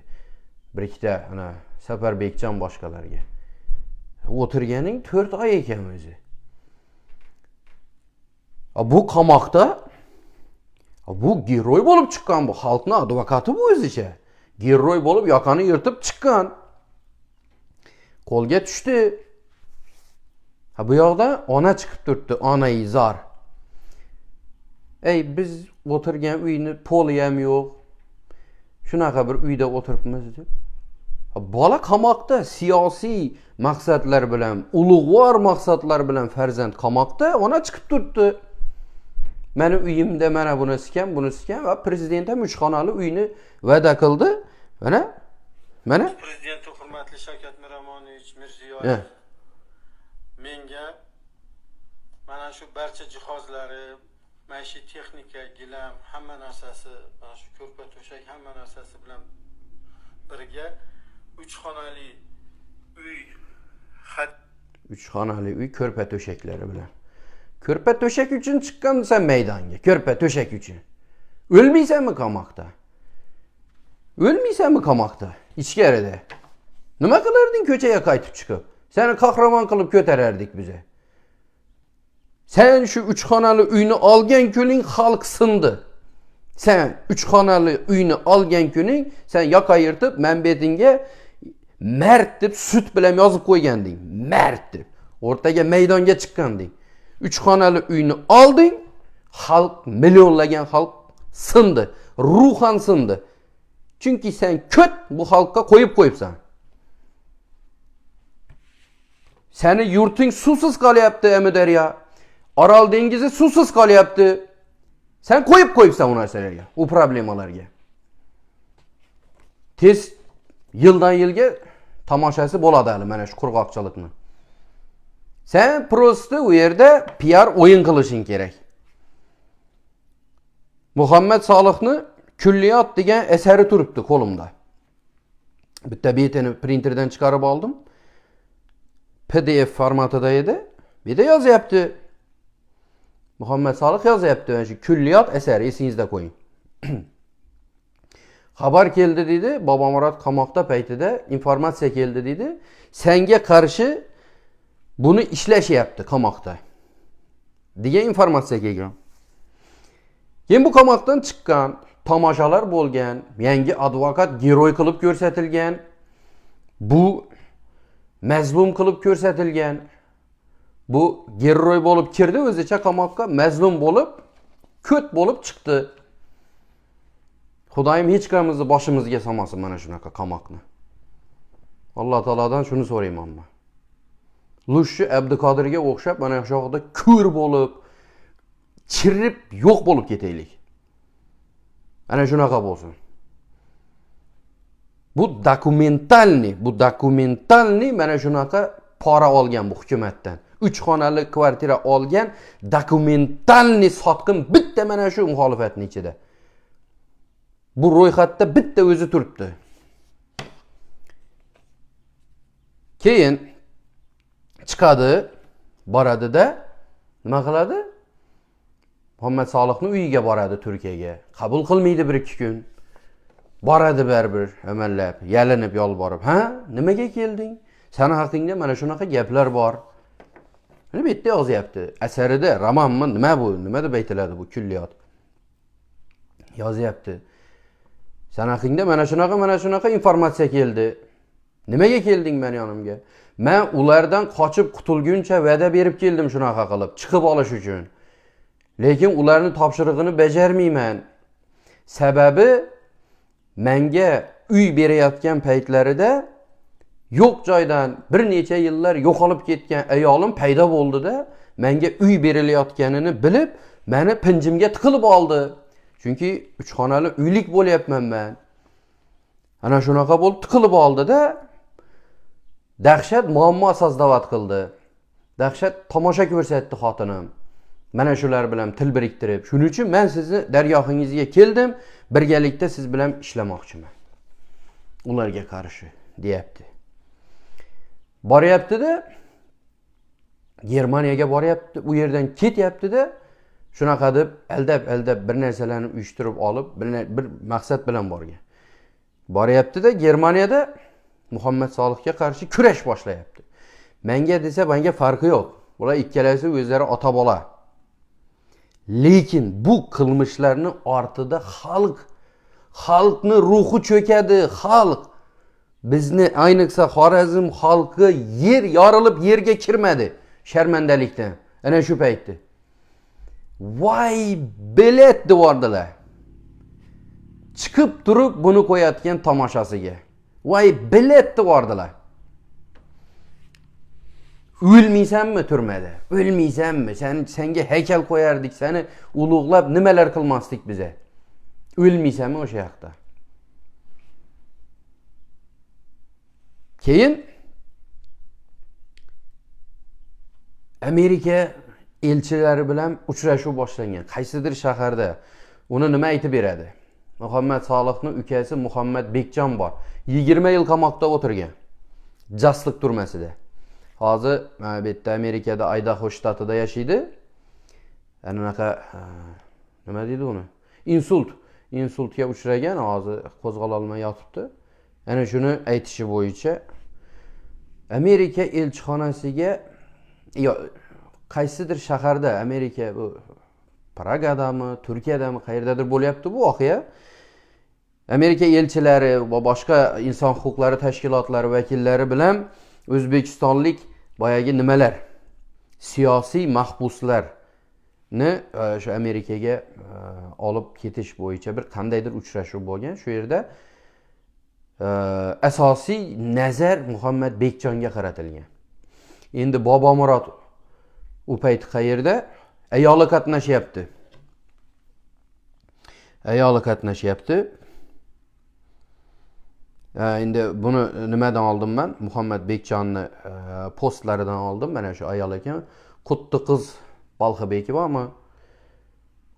Bir ikkita ana Safarbekjon boshqalarga. O'tirganing 4 oy ekan o'zi. Bu qamoqda bu giroy bo'lib chiqqan, bu xalqning advokati bu o'zicha. Giroy bo'lib yoqani yirtib chiqqan. Qo'lga tushdi. Bu yoqda ona chiqib turibdi, ona izor. Ey biz o'tirgan uyni poli ham yo'q. Shunaqa bir uyda o'tiribmiz deb. Bola qamoqda siyosiy maqsadlar bilan, ulug'vor maqsadlar bilan farzand qamoqda, ona chiqib turibdi. Meni uyimda mana bunisi kam va prezident ham 3 xonali uyni va'da qildi. Mana Prezident hurmatli Shavkat Miromonovich Mirziyoyev menga mana shu barcha jihozlari, maishiy texnika, gilam, hamma narsasi, mana shu ko'rpa to'shak hamma narsasi bilan birga 3 xonali uy 3 xonali uy ko'rpa to'shaklari bilan. Ko'rpa to'shak uchun chiqqansan maydonga, ko'rpa to'shak uchun. O'lmaysanmi qamoqda? O'lmaysanmi qamoqda? Ichkarida. Nima qilarding ko'chaga qaytib chiqib? Seni qahramon qilib ko'tarardik bize. Sen şu 3 xonali uyni olgan kuning xalq sindi. Sen 3 xonali uyni olgan kuning sen yoqa yirtib manbetingga mard deb sut bilan yozib qo'yganding. Mard deb. O'rtaga maydonga chiqqanding. 3 xonali uyni olding, xalq millionlagan xalq sindi, ruhan sindi. Chunki sen ko't bu xalqqa qo'yibsan. Seni yurting suvsiz qolyapti, Amudaryo. Aral dengizi suvsiz qolyapti. Sen qo'yibsan u narsalarga, u problemalarga. Tez yildan yilga tomoshasi bo'ladi hali mana shu qurg'oqchilikni. Sen prosta u yerda PR o'yin qilishing kerak. Muhammad Solihni Külliyat degan eseri turibdi qo'limda. Bitta betini printerdan chiqarib oldim. PDF formatida edi. Bir de yozyapti. Muhammad Solih yozyapti. Mana shu Külliyat eseri esingizda qo'ying. Xabar keldi dedi. Bobomurod qamoqda paytida informatsiya keldi dedi. Senga qarshi buni ishlashyapti qamoqda. degan informatsiya kelgan. Keyin bu qamoqdan chiqqan, tomoshalar bo'lgan, yangi advokat giroy qilib ko'rsatilgan. Bu mazlum qilib ko'rsatilgan. Bu giroy bo'lib kirdi o'zicha qamoqqa, mazlum bo'lib, ko't bo'lib chiqdi. Xudoyim hech qanimizni boshimizga solmasin mana shunaqa qamoqni. Alloh taoladan shuni so'rayman men. Lushshi Abduqodirga o'xshab mana shu yoqda ko'r bo'lib, chirib yo'q bo'lib ketaylik. Ana shunaqa bo'lsin. Bu dokumentalni mana shunaqa pora olgan bu hukumatdan. 3 xonali kvartira olgan dokumentalni sotqin bitta mana shu muxolifatning ichida. Bu ro'yxatda bitta o'zi turibdi. Keyin chiqadi, boradi-da, nima qiladi? Muhammad Solihning uyiga boradi Turkiyaga. Qabul qilmaydi 1-2 kun. Boradi baribir amallab, yalinib, yolborib. Ha, nimaga kelding? Seni haqingda mana shunaqa gaplar bor. Mana bu yerda yozyapti. Asarida romanmi, nima bu? Nima deb aytiladi bu Külliyat? Yozyapti. Seni haqingda mana shunaqa informatsiya keldi. Nimaga kelding men yonimga? Men ulardan qochib qutulguncha va'da berib keldim shunaqa qilib, chiqib olish uchun. Lekin ularning topshirig'ini bajarmayman. Sababi menga uy berayotgan paytlarida yo'q joydan bir necha yillar yo'qolib ketgan ayolim paydo bo'ldi-da, menga uy berilayotganini bilib, meni pinjimga tiqilib oldi. Chunki 3 xonali uylik bo'lyapman men. Ana shunaqa bo'lib tiqilib oldi-da, dahshat muammo asosdavat qildi. Dahshat tomosha ko'rsatdi xotinim. Mana shular bilan til biriktirib, shuning uchun men sizni dargohingizga keldim, birgalikda siz bilan ishlamoqchiman. Ularga qarshi, deyapti. Boryapti-da, Germaniyaga boryapti, u yerdan ketyapti-da, shunaqa deb aldab bir narsalarni uyushtirib olib, bir maqsad bilan borgan. Boryapti-da, Germaniyada Muhammad Solihga qarshi kurash boshlayapti. Menga desa, menga farqi yo'q. Ular ikkalasi o'zlari ota-bola. Lekin bu qilmishlarning ortida xalqni ruhi cho'kadi, xalq. Bizni ayniqsa Xorazm xalqi yer yorilib yerga kirmadi sharmandalikdan. Ana shu paytda. Voy bilet devordilar. Chiqib turib buni qo'yayotgan tomoshasiga. Voy bilet devordilar. O'lmaysanmi turmada? O'lmaysanmi? Senga haykal qo'yardik, seni ulug'lab nimalar qilmasdik bize? O'lmaysanmi o'sha yoqda? Keyin Amerika elchilari bilan uchrashuv boshlangan. Qaysidir shaharda uni nima aytib beradi? Muhammad Solihning ukasi Muhammad Bekjon bor. 20 yil qamoqda o'tirgan. Jasliq turmasida. Hozir mana bu yerda Amerikada Idaho shtatida yashaydi. Anaqa nima deydi uni? Insultga uchragan, hozir qo'zg'ala olmay yotibdi. Ana shuni aytishi bo'yicha Amerika elchixonasiga qaysidir shaharda, Amerika bu Pragadami, Turkiyadami, qayerdadir bo'lyapti bu voqea. Amerika elchilari va boshqa inson huquqlari tashkilotlari vakillari bilan O'zbekistonlik boyagi nimalar, siyosiy mahbuslarni shu Amerikaga olib ketish bo'yicha bir qandaydir uchrashuv bo'lgan. Shu yerda asosiy nazar Muhammad Bekjonga qaratilgan. Endi Bobomurod u payt qayerda? Ayoli qatnashyapti. Endi buni nimadan oldim men? Muhammad Bekjonni postlaridan oldim. Mana shu ayol ekan. Quttiqiz Balxibekova.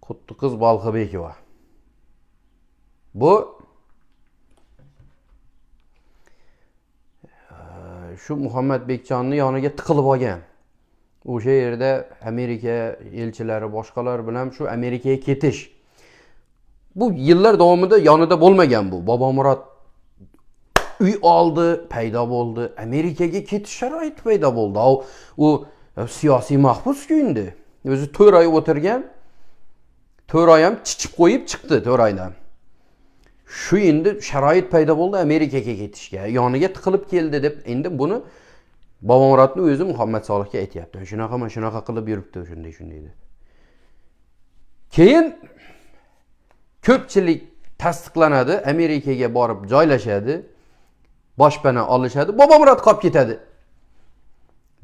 Quttiqiz Balxibekova. Bu shu Muhammad Bekjonni yoniga tiqilib olgan. O'sha yerda Amerika elchilari boshqalar bilan shu Amerikaga ketish. Bu yillar davomida yonida bo'lmagan bu. Bobomurod uy oldi, paydo bo'ldi. Amerikaga ketish sharoiti paydo bo'ldi. U siyosiy mahbus-ku endi. O'zi 4 oy o'tirgan. 4 oy ham chichib qo'yib chiqdi 4 oydan. Shu endi sharoit paydo bo'ldi Amerikaga ketishga. Yoniga tiqilib keldi deb endi buni Bobomurodning o'zi Muhammad Solihga aytayapti. Shunaqa qilib yuribdi, shunday deb. Keyin ko'pchilik tasdiqlanadi, Amerikaga borib joylashadi, boshpana olishadi, Bobomurod qolib ketadi.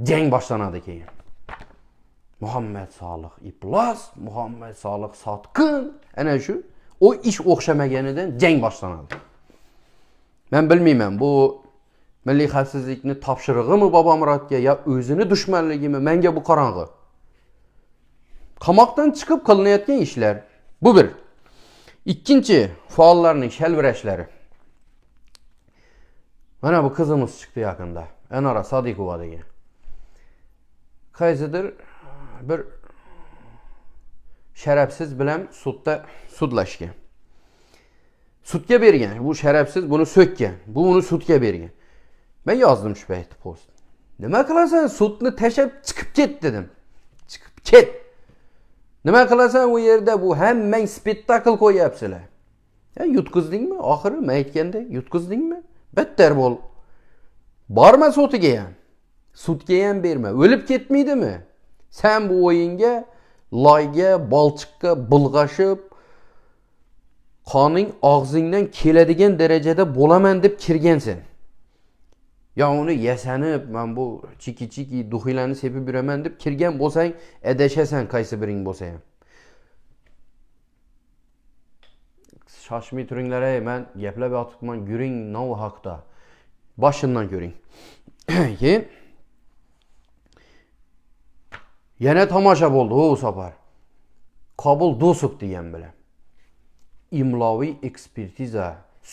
Jang boshlanadi keyin. Muhammad Solih iflos, Muhammad Solih sotqin, ana shu o ish o'xshamaganidan jang boshlanadi. Men bilmayman, bu Milliy xavfsizlikni topshirig'imi Bobomurodga yo o'zini dushmanligimi? Menga bu qorong'i. Qamoqdan chiqib qilinayotgan ishlar. Bu bir. Ikkinchi, faollarning shalvirashlari. Mana bu qizimiz chiqdi yaqinda. Anora Sodiqova degan. Qaysidir bir sharafsiz bilan sudda sudlashgan. Sudga bergan. Bu sharafsiz buni so'kkan. Bu uni sudga bergan. Ben yozdim şu payt post. Nima qilasan? Sudni tashab chiqib ket dedim. Chiqib ket. Nima qilasan u yerda? Bu hammang spektakl qo'yapsizlar. Ya yutqizdingmi? Oxiri men aytganda yutqizdingmi? Battar bo'l. Borma sudga ham. Sudga ham berma. O'lib ketmaydimi? Sen bu o'yinga loyga, balchiqqa bulg'ashib, qoning og'zingdan keladigan darajada bo'laman deb kirgansan. Ya uni yasanib, men bu chiki duxiylarni sepib yuraman deb kirgan bo'lsang, adashasan qaysi biring bo'lsa ham. Shoshmay turinglar, men gaplab yotibman, yuring nov haqda. Boshimdan ko'ring. Keyin yana tomosha bo'ldi u safar. Qabul Do'sov degan bilan. Imloviy ekspertiza,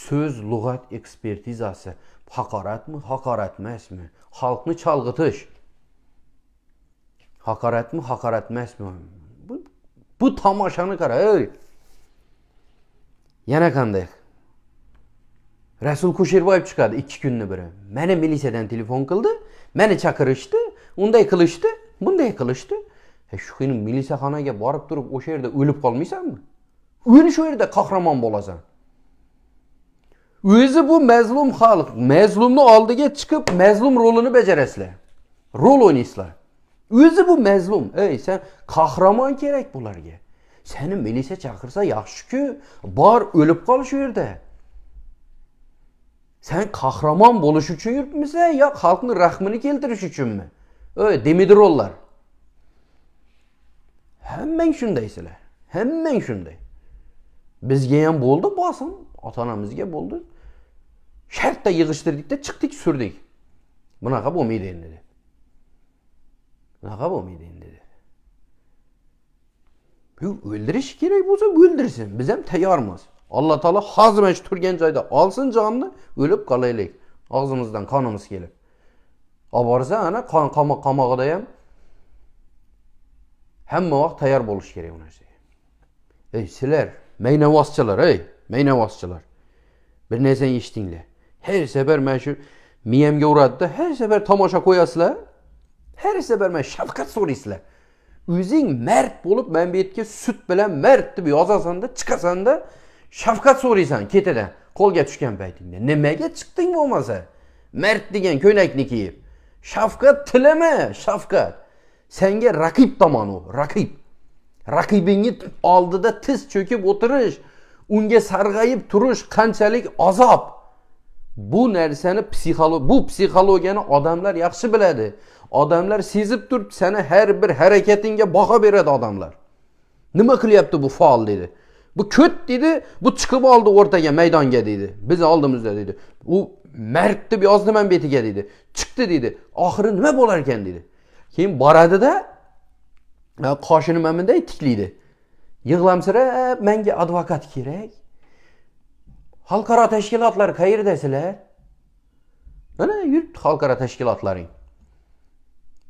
so'z lug'at ekspertizasi. Haqoratmi, haqorat emasmi? Xalqni chalg'itish. Haqoratmi, haqorat emasmi? Bu tomoshani qara, ey. Yana qanday? Rasul Kusherboyev chiqadi 2 kunni biri. Meni militsiyadan telefon qildi, meni chaqirishdi, unday qilishdi, bunday qilishdi. Shu kuni militsiyaxonaga borib turib o'sha yerda o'lib qolmaysanmi? O'yin shu yerda qahramon bo'lasan. O'zi bu mazlum xalq, mazlumni oldiga chiqib mazlum rolini bajarasizlar. Rol o'ynaysizlar. Özü bu məzlum. Ey, sən kahraman gerek bularga. Seni milisiya chaqirsa yaxshi-ku, bar ölüb qal shu yerda. Sen kahraman boluş üçün yurtmisa, ya xalqning rahmini keltirish uchunmi? Ey, demidirollar. Hemmeng shundaysizlar. Hemmeng shunday. Bizga ham bo'ldi bosim, ota-onamizga bo'ldi. Shartda yig'ishtirdik-da, chiqdik, surdik. Bunaqa bo'lmaydi endi dedi. Bunaqa bo'lmaydi endi dedi. Bu o'ldirish kerak bo'lsa o'ldirsin. Biz ham tayyormiz. Alloh taolo hozir shu turgan joyda olsin jonni, o'lib qolaylik. Og'zimizdan qonimiz kelib. Oborsa ana qamog'ida ham hamma vaqt tayyor bo'lish kerak bu narsaga. Ey sizlar, maynavozchilar, maynavozchilar. Bir narsani eshitinglar. Her safar men shu miyamga uradi-da, her safar tomosha qo'yasizlar. Her safar men shafqat so'raysizlar. O'zing mard bo'lib, men bu yerga sut bilan mard deb yozasan-da, chiqasan-da, shafqat so'raysan ketidan, qo'lga tushgan paytingda. Nimaga chiqding bo'lmasa? Mard degan ko'ylakni kiyib. Shafqat tilama, shafqat. Senga raqib tomon u, raqib. Raqibingni oldida tiz cho'kib o'tirish, unga sarg'ayib turish qanchalik azob. Bu narsani bu psixologiyani odamlar yaxshi biladi. Odamlar sezib turib, seni har bir harakatingga baho beradi odamlar. Nima qilyapti bu faol dedi. Bu ko't dedi, bu chiqib oldi o'rtaga, maydonga dedi. Biz oldimizda dedi. U mard deb yozdi men betiga dedi. Chiqdi dedi. Oxiri nima bo'lar ekan dedi. Keyin boradi-da, qoshini menday tiklaydi. Yig'lamsirab, menga advokat kerak. Xalqaro tashkilotlar qayerdasizlar? Mana yurt xalqaro tashkilotlaring.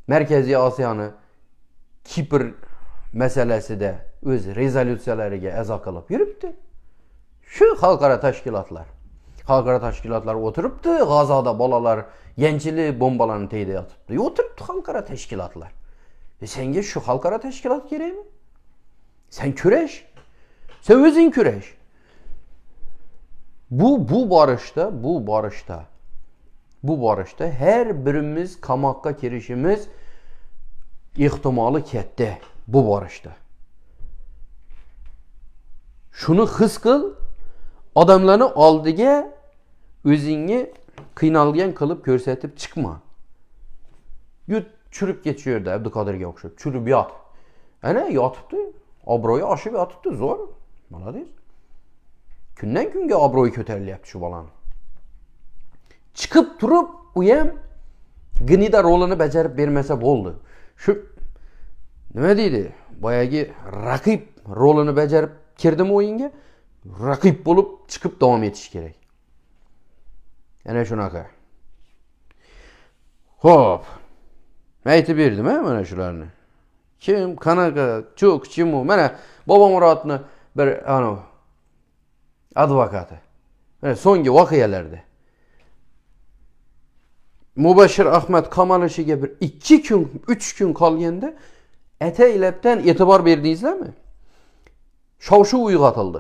Markaziy Osiyoni Kipr masalasida o'z rezolyutsiyalariga a'zo qilib yuribdi. Shu xalqaro tashkilotlar. Xalqaro tashkilotlar o'tiribdi, G'azoda bolalar yanchili bombalarni tegdi yotibdi. O'tiribdi xalqaro tashkilotlar. Senga shu xalqaro tashkilot kerakmi? Sen kurash. Sen o'zing kurash. Bu borishda her birimiz qamoqqa kirishimiz ehtimoli katta bu borishda. Shuni his qil, odamlarni oldiga o'zingni qiynalgan qilib ko'rsatib chiqma. Yut churib ketish yerda Abduqodirga o'xshab, churib yot. Ana yotibdi, obro'yi oshib yotibdi, zo'r. Malades. Kundan kunga obro'yi ko'tarilyapti shu bolani. Chiqib turib, u ham gnida rolini bajarib bermasa bo'ldi. Shu nima deydi? Boyagi raqib rolini bajarib kirdimi o'yinga? Raqib bo'lib chiqib davom etish kerak. Ana shunaqa. Xo'p. Aytib berdim, mana shularni. Kim, qanaqa, cho'k, chimu, mana Bobomurodni bir advokati. Mana so'nggi voqealarda Mubashshir Ahmad qamalishiga bir 2 kun, 3 kun qolganda ataylabdan e'tibor berdingizlarmi? Shov-shuv uyg'otildi.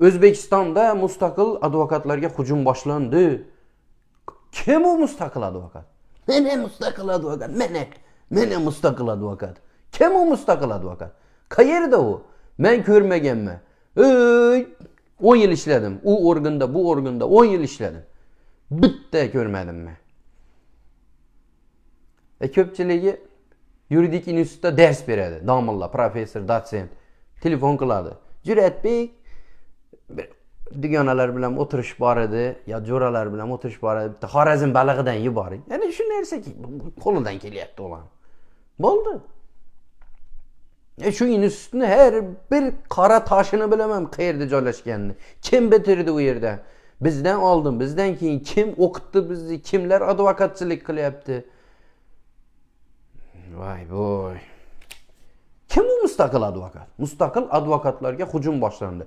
O'zbekistonda mustaqil advokatlarga hujum boshlandi. Kim u mustaqil advokat? Mene mustaqil advokat, mene mustaqil advokat. Kim u mustaqil advokat? Qayerda u? Men ko'rmaganman. 10 yil ishladim. U organda, bu organda 10 yil ishladim. Bitta ko'rmadim men. Ko'pchiligi yuridik institutda dars beradi. Domilla, professor, dotsent telefon qiladi. Juratbek dugonalar bilan o'tirish bor edi, yo jo'ralar bilan o'tirish bor edi. Bitta Xorazm balig'idan yuboring. Ya'ni shu narsaki qo'lidan kelyapti ular. Bo'ldi. Shu institutni har bir qora toshini bilaman qayerda joylashganini. Kim bitirdi u yerda? Bizdan oldin, bizdan keyin kim o'qitdi bizni? Kimlar advokatchilik qilyapti? Vay boy. Kim u mustaqil advokat? Mustaqil advokatlarga hujum boshlandi.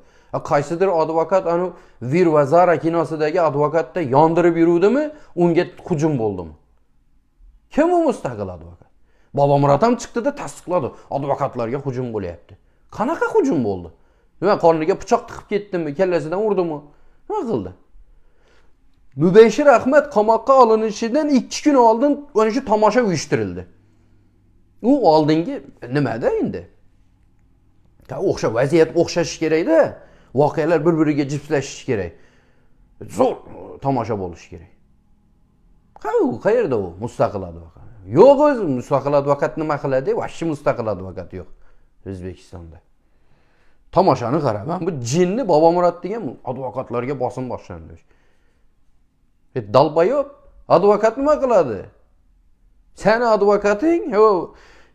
Qaysidir advokat anu Vir va Zara kinosidagi advokatda yondirib yuruvdimi, unga hujum bo'ldimi? Kim u mustaqil advokat? Bobomurod ham chiqdi-da tasdiqladi. Advokatlarga hujum bo'lyapti. Qanaqa hujum bo'ldi? Nima qorniga pichoq tiqib ketdimi, kallasidan urdimi? Nima qildi? Mubashshir Ahmad qamoqqa olinishidan 2 kun oldin o'sha tomosha uyushtirildi. U oldingi nimada endi? Vaziyat o'xshashi kerak-da. Voqealar bir-biriga jipslashishi kerak. Zo'r tomosha bo'lishi kerak. U qayerda u mustaqil advokat? Yo'q, o'zi mustaqil advokat nima qiladi? Vashchi mustaqil advokat yo'q O'zbekistonda. Tomoshani qara. Men bu jinni Bobomurod degan advokatlarga bosim boshlandi. Dalbayob advokat nima qiladi? Sen advokating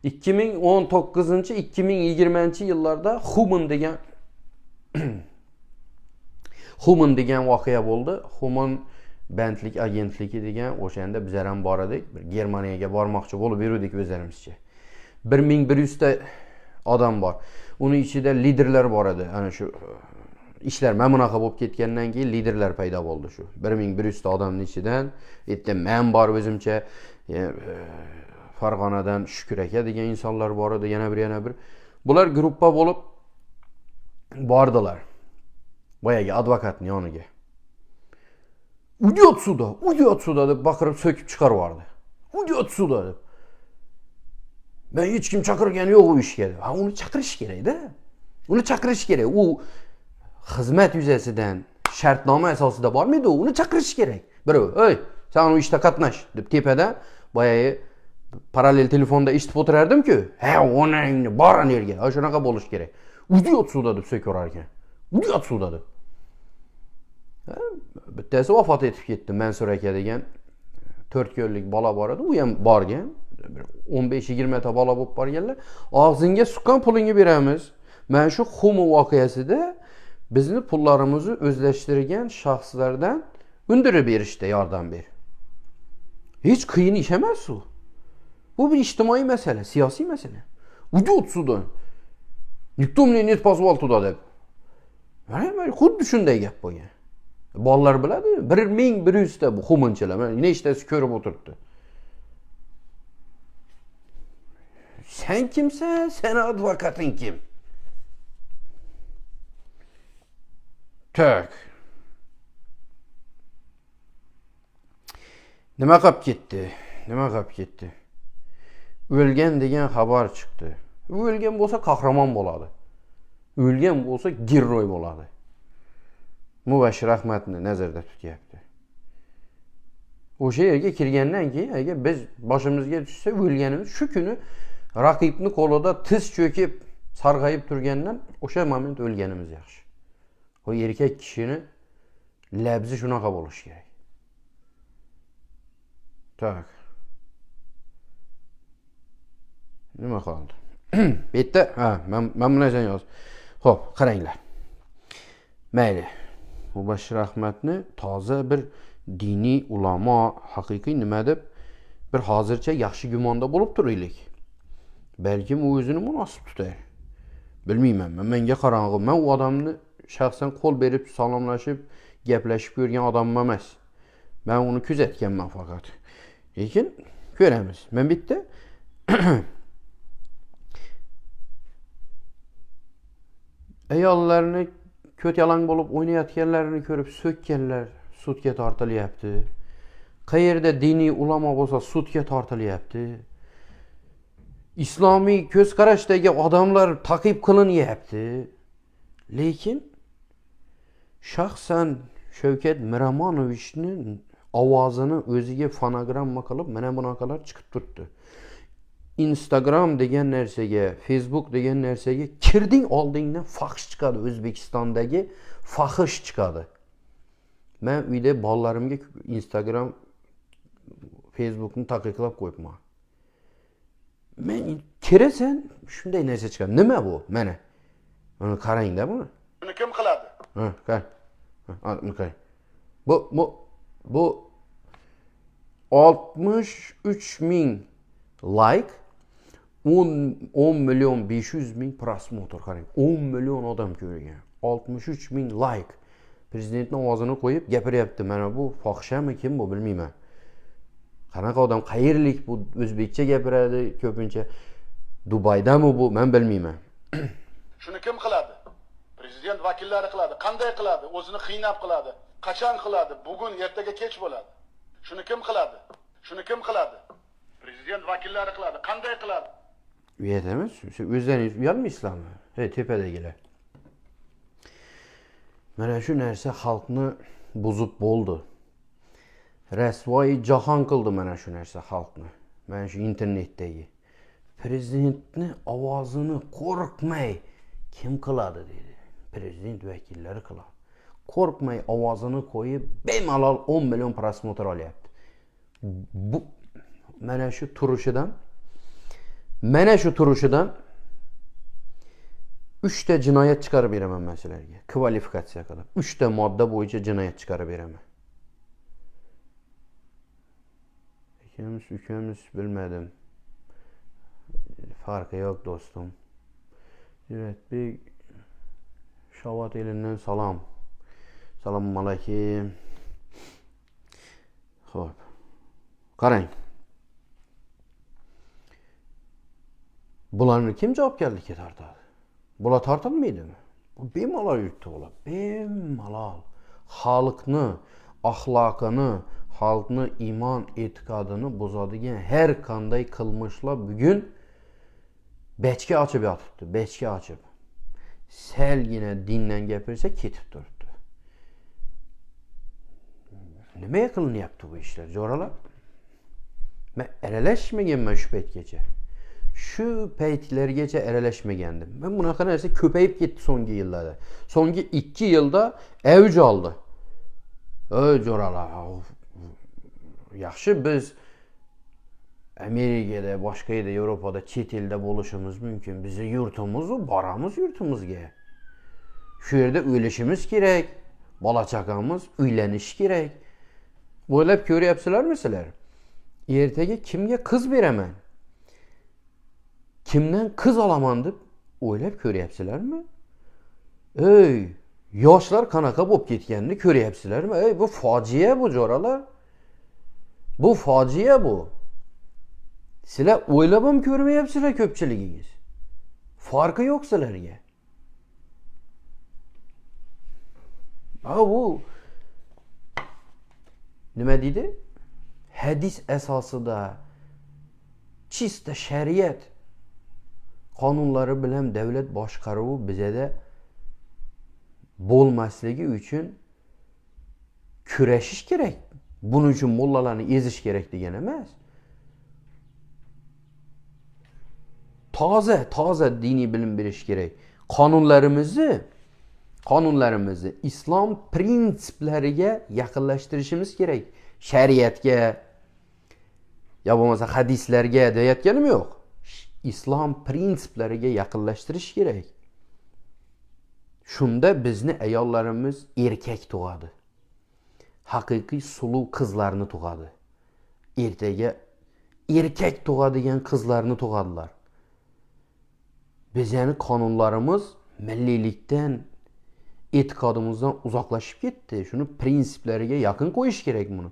2019-2020 yillarda Human degan voqea bo'ldi. Human bandlik agentligi degan o'shanda bizlar ham bor edik. Bir Germaniyaga bormoqchi bo'lib yurdik o'zlarimizcha. 1100 ta odam bor. Uning ichida liderlar bor edi. Ana shu ishlar mana bunaqa bo'lib ketgandan keyin liderlar paydo bo'ldi shu. 1100 ta odamning ichidan yerda men bor o'zimcha, Farg'onadan Shukur aka degan insonlar bor edi, yana bir. Bular gruppa bo'lib bordilar. Boyagi advokatning yoniga. Uyat suda deb baqirib so'kib chiqarib yubordi. Uyat suda deb. Ben hech kim chaqirgani yo'q u ishga. Ha, uni chaqirish kerak-da. Uni chaqirish kerak. U xizmat yuzasidan shartnoma asosida bormaydi, uni chaqirish kerak. Birov, "Ey, sen u ishda qatnash" deb tepada boyagi parallel telefonda eshitib o'tirardim-ku. "Ha, onangni bor yerga." Ha, shunaqa bo'lish kerak. Uyat suda deb so'karar ekan. Uyat suda deb. Bittasi vafot etib ketdi. Mansur aka degan 4 kunlik bola bor edi, u ham borgan. 15-20 ta bola bo'lib borganlar. Og'zingga suqqan pulingni beramiz. Men shu Humo voqeasida bizni pullarimizni o'zlashtirgan shaxslardan undirib berishda yordam ber. Hech qiyin ish emas u. Bu bir ijtimoiy masala, siyosiy masala. Uyat suda. Nikto мне нет позвал туда deb. Mana xuddi shunday gap bo'lgan. Bolalar biladi, 1100 ta bu xumunchilar. Mana nechtasi ko'rib o'tiribdi. Sen kimsen? Sen advokatın kim? Tök. Nima qilib ketdi? O'lgan degan xabar chiqdi. O'lgan bo'lsa qahramon bo'ladi. O'lgan bo'lsa giroy bo'ladi. Mubashshir Ahmadni nazarda tutyapti. O'sha yerga kirgandan keyin agar biz boshimizga tushsa o'lganimiz shu kuni raqibni qo'lida tiz cho'kib sarg'ayib turgandan o'sha moment o'lganimiz yaxshi. O erkak kishini labzi shunaqa bo'lishi kerak. Tak. Nima qoldi? Bu yerda, men buni narsa yoz. Xo'p, qaranglar. Mayli. Mubashshir Ahmadni toza bir diniy ulamo, haqiqiy nima deb bir hozircha yaxshi gumonda bo'lib turaylik. Balkim u o'zini munosib tutar. Bilmayman, menga qarang'i, men u odamni shaxsan qo'l berib salomlashib, gaplashib ko'rgan odam emas. Men uni kuzatganman faqat. Lekin ko'ramiz. Men bitta ayollarni ko't yalang bo'lib o'ynayotganlarini ko'rib so'kkanlar sudga tortilyapti. Qayerda diniy ulamo bo'lsa sudga tortilyapti. İslomiy ko'z qarashdagi odamlar taqib qilinyapti. Lekin shaxsan Shavkat Miramonovichni ovozini o'ziga fonogramma qilib mana bunaqalar chiqib turibdi. Instagram degan narsaga, Facebook degan narsaga kirding oldingdan fahish chiqadi, O'zbekistondagi fahish chiqadi. Men uyda bolalarimga Instagram, Facebookni taqiqlab qo'yibman. Men kirasan shunday narsa chiqadi. Nima bu? Mana. Buni qarang-da buni. Buni kim qiladi? Ha, qar. Buni qarang. Bu 63.000 like, 10 milyon 500 bin prosmotr qarang. 10 milyon odam ko'rgan. 63.000 like. Prezidentning ovozini qo'yib gapiryapti. Mana bu fohishami kim bu bilmayman. Qanaqa odam, qayerlik bu, o'zbekcha gapiradi ko'pincha. Dubaydami bu, men bilmayman. Shuni kim qiladi? Prezident vakillari qiladi. Qanday qiladi? O'zini qiynab qiladi. Qachon qiladi? Bugun, ertaga kech bo'ladi. Shuni kim qiladi? Prezident vakillari qiladi. Qanday qiladi? Uyat emas. O'zlaringiz uyalmaysizlarmi? Tepadegilar. Mana shu narsa xalqni buzib bo'ldi. Rasvoyi jahon qildi mana shu narsa xalqni. Mana shu internetdagi. Prezidentni ovozini qo'rqmay kim qiladi dedi. Prezident vakillari qiladi. Qo'rqmay ovozini qo'yib bemalol 10 million prosmotr olyapti. Bu mana shu turishidan 3 ta jinoyat chiqarib beraman men sizlarga. Kvalifikatsiya qilib. 3 ta modda bo'yicha jinoyat chiqarib beraman. Ukamiz bilmadim. Farqi yo'q do'stim. Yuratbek Shavot elinden salom. Salomun alaykum. Xo'p. Qarang. Bularni kim javobgarlikka tortadi? Bular tortilmaydimi? Bu bemalol yurtdi bular. Bemalol. Xalqni axloqini, xalqni iymon e'tiqodini buzadigan har qanday qilmishlar bugun bechka ochib yotibdi, bechka ochib. Salgina dindan gapirsa ketib turibdi. Nima qilinyapti bu ishlar, jo'ralar? Men aralashmaganman shu paytgacha. Shu paytlargacha aralashmagandim. Men bunaqa narsa ko'payib ketdi so'nggi yillarda. So'nggi 2 yilda avj oldi. Ey jo'ralar, yaxshi biz Amerikada, boshqa yerda, Yevropada, chet elda bo'lishimiz mumkin. Bizning yurtimiz u, boramiz yurtimizga. Shu yerda o'lishimiz kerak. Bola chaqamiz uylanish kerak. O'ylab ko'ryapsizlarmi sizlar? Ertaga kimga qiz beraman? Kimdan qiz olaman deb o'ylab ko'ryapsizlarmi? Ey, yoshlar qanaqa bo'lib ketganini ko'ryapsizlarmi? Ey, bu fojia bu jo'ralar. Bu fojia bu. Sizlar o'ylab ham ko'rmayapsizlar ko'pchiligingiz. Farqi yo'q sizlarga. Bu nima deydi? Hadis asosida chista shariat qonunlari bilan davlat boshqaruvi bizada bo'lmasligi uchun kurashish kerak. Buning uchun mollalarni ezish kerak degan emas. Toza diniy bilim berish kerak. Qonunlarimizni islom prinsiplariga yaqinlashtirishimiz kerak. Shariatga ya bo'lmasa hadislarga deyotganim yo'q. Islom prinsiplariga yaqinlashtirish kerak. Shunda bizni ayollarimiz erkak tug'adi. Haqiqiy suluv qizlarni tug'adi. Ertaga erkak tug'adigan qizlarni tug'adilar. Bizning qonunlarimiz milliylikdan, e'tiqodimizdan uzoqlashib ketdi. Shuni prinsiplariga yaqin qo'yish kerak buni.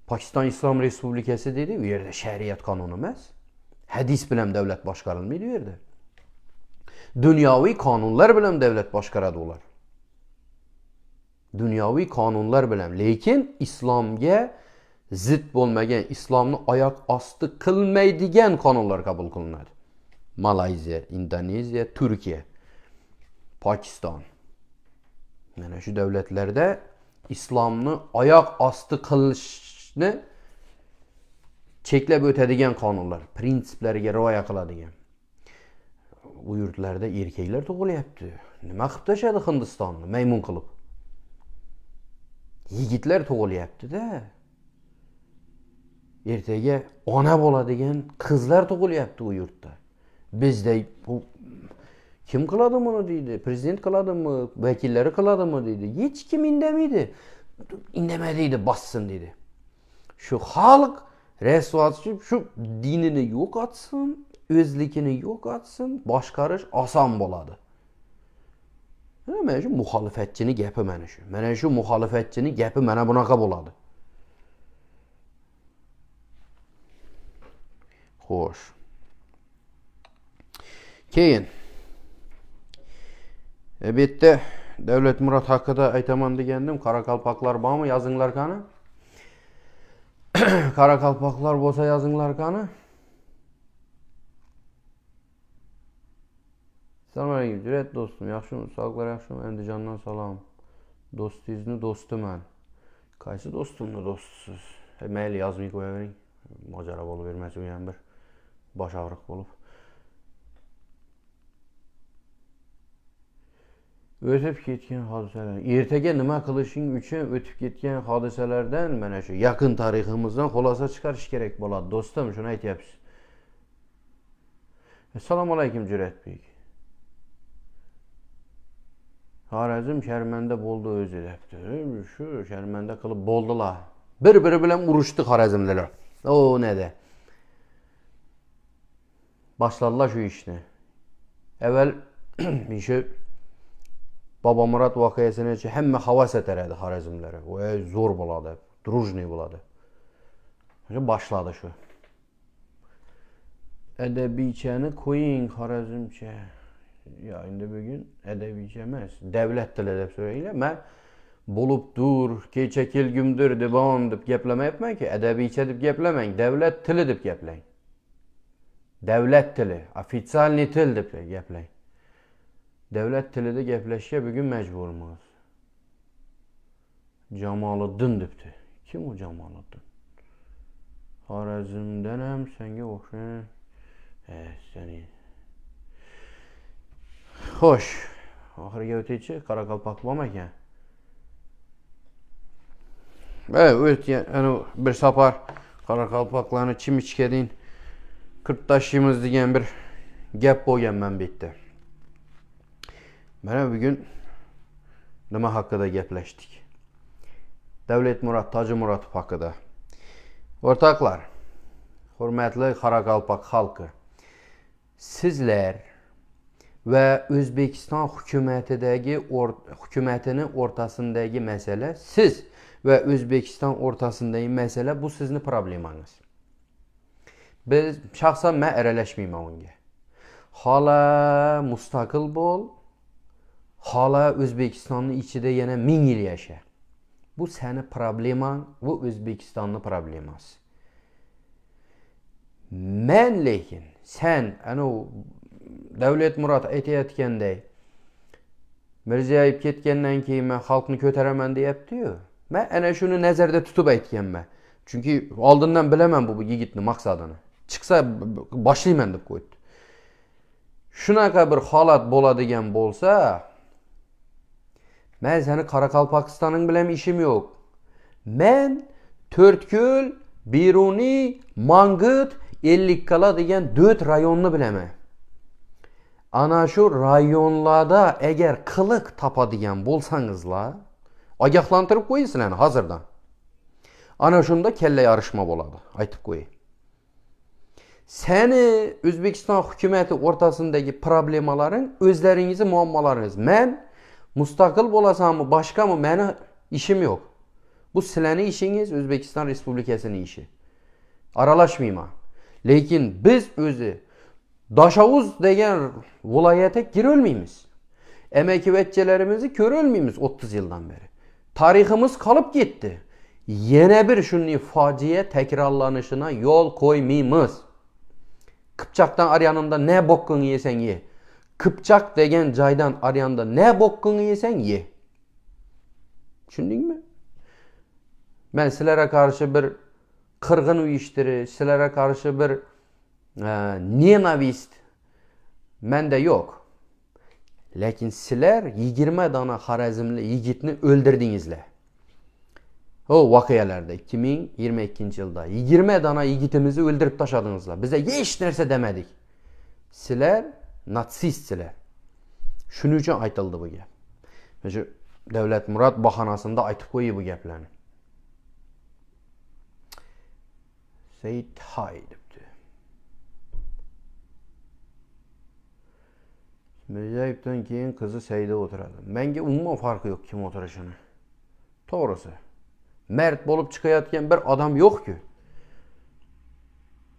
Pokiston Islom Respublikasi dedi, u yerda shariat qonuni emas. Hadis bilan davlat boshqarilmaydi u yerda. Dunyoviy qonunlar bilan davlat boshqaradi ular. Dunyoviy qonunlar bilan, lekin islomga zid bo'lmagan, islomni oyoq osti qilmaydigan qonunlar qabul qilinadi. Malayziya, Indoneziya, Turkiya, Pokiston. Mana shu davlatlarda islomni oyoq osti qilishni cheklab o'tadigan qonunlar, prinsiplariga rioya qiladigan. Bu yurtlarda erkaklar tug'ilyapti. Nima qilib tashadi Hindistonni maymun qilib? Yigitlar tug'ilyapti-da. Ertaga ona bo'ladigan qizlar tug'ilyapti u yurtda. Bizda bu kim qiladi buni deydi? Prezident qiladimi, vakillari qiladimi deydi. Hech kim indamaydi. Indama deydi, bossin deydi. Shu xalq rasvotchi shu dinini yo'qotsin, o'zligini yo'qotsin, boshqarish oson bo'ladi. Mana shu muxolifatchining gapi mana shu. Mana shu muxolifatchining gapi mana bunaqa bo'ladi. Xo'sh. Keyin bu yerda Davlat Murod haqida aytaman degandim. Qoraqalpoqlar bormi? Yozinglar qani? Qoraqalpoqlar bo'lsa yozinglar qani? Selamünaleyküm. Cürət dostum, yaxşımı? Sağlıqlar yaxşımı? Andijandan salam. Dostunuzun dostu mən. Qaysı dostumla dostsuz? Məyli yazmayı qoya verin. Macara bolu verməsi uyan bir. Baş ağrıq olub. Ötüb getən hadisələr. Ertəgə nima qilishing uchun ötüb ketgan hodisalardan mana shu yaqin tariximizdan xulosa chiqarish kerak bo'ladi. Do'stim, shuni aytyapsiz. Assalomu alaykum Cüretbek. Xorazm şərməndə bo'ldi o'zi debdi. Shu şərməndə qilib bo'ldilar. Bir-biri bilan urushdi Xorazmlilar. O nədə? Başladılar şu işni. Əvvəl işi Baba Murat vakiyəsini ki, həmmə havas etərədi Xorazmlilərə. O zor buladı, drujni buladı. Başladı şu. Ədəbiçəni koyun Xorazmçə. Ya indi bugün ədəbiçə emas, dövlət dili deb söyləyirlər. Mən bulubdur, keçəkil gümdür, divan deb gəpləməyibmən ki, ədəbiçə deb gəpləməyin, dövlət dili deb gəpləyin. Dövlət dili, ofitsialni til deb gəpləyin. Dövlət dilidə gəpləşə bugün məcburumuz. Camalıddin debdi. Kim o Camalıddin? Xorazmdənəm, səngə oxşayın. Səni. Xoş. Axırga ötəyici, Qaraqalpaq olmakən. Bir sapar Qaraqalpaqlarını kim içkədin 40 daşıyımız degen bir gəp boygan mən bitdi. Mənə bugün nima haqqında gəpləşdik? Davlet Murat, Tacı Muratov haqqında. Ortaqlar, hörmətli Qaraqalpaq xalqı, sizlər və Özbekistan hökumətinin ortasındakı məsələ, siz və Özbekistan ortasındakı məsələ bu sizin problemanız. Biz şəxsən mən ərələşməyim onunla. Hala müstəqil bol, hala Özbekistanın içində yenə 1000 il yaşa. Bu sənin probleman, bu Özbekistanlı probleması. Mən lekin, sən, Davlet Murat aytayotgandek, Mirziyoyev ketgandan keyin mən xalqni ko'taraman deyapti-yu. Mən ana shuni nazarda tutub aytganman. Chunki oldindan bilaman bu yigitni maqsadini. Chiqsa boshlayman deb qo'ydi. Shunaqa bir holat bo'ladigan bo'lsa, men seni Qoraqalpaqistonning bilan ishim yo'q. Men To'rtko'l, Beruniy, Mang'it, Ellikqal'a degan 4 rayonni bilaman. Ana shu rayonlarda agar qiliq topadigan bo'lsangizlar, ogohlantirib qo'ying sizlarni hozirdan. Ana shunda kalla yarışma bo'ladi, aytib qo'ying. Seni O'zbekiston hukumati o'rtasidagi problemaların o'zlaringizni muammolaringiz. Men mustaqil bo'lasammi, boshqami, meni ishim yo'q. Bu sizlarning ishingiz, O'zbekiston Respublikasining ishi. Aralashmayman. Lekin biz o'zi Daşavuz degan viloyatga girolmaymiz. Emekivetçilerimizi ko'rolmaymiz 30 yıldan beri. Tariximiz qolib ketdi. Yana bir shunday fojia takrorlanishina yo'l qo'ymaymiz. Qipchoqdan aryanında ne boqqini yesang ye. Qipchoq degan joydan aryanda ne boqqini yesang ye. Tushundingmi? Men sizlarga qarshi bir qirg'in uyushtirish, sizlarga qarshi bir nenavist menda yo'q. Lekin sizlar 20 dona Xorazmli yigitni o'ldirdingizlar. O voqealarda 2022 yılda 20 dana yigitimizni o'ldirib tashladingizlar. Bize hech narsa demedik. Sizlar natsistsizlar. Shuning uchun aytildi bu gap. Shu Davlet Murat bahonasida aytib qo'ydi bu gaplarni. Said hay debdi. Mirziyoyevdan keyin qizi Saida o'tiradi. Menga umuman farqi yo'q kim o'tirishini. To'g'risi. Mert bo'lib chiqayotgan bir odam yo'q-ku.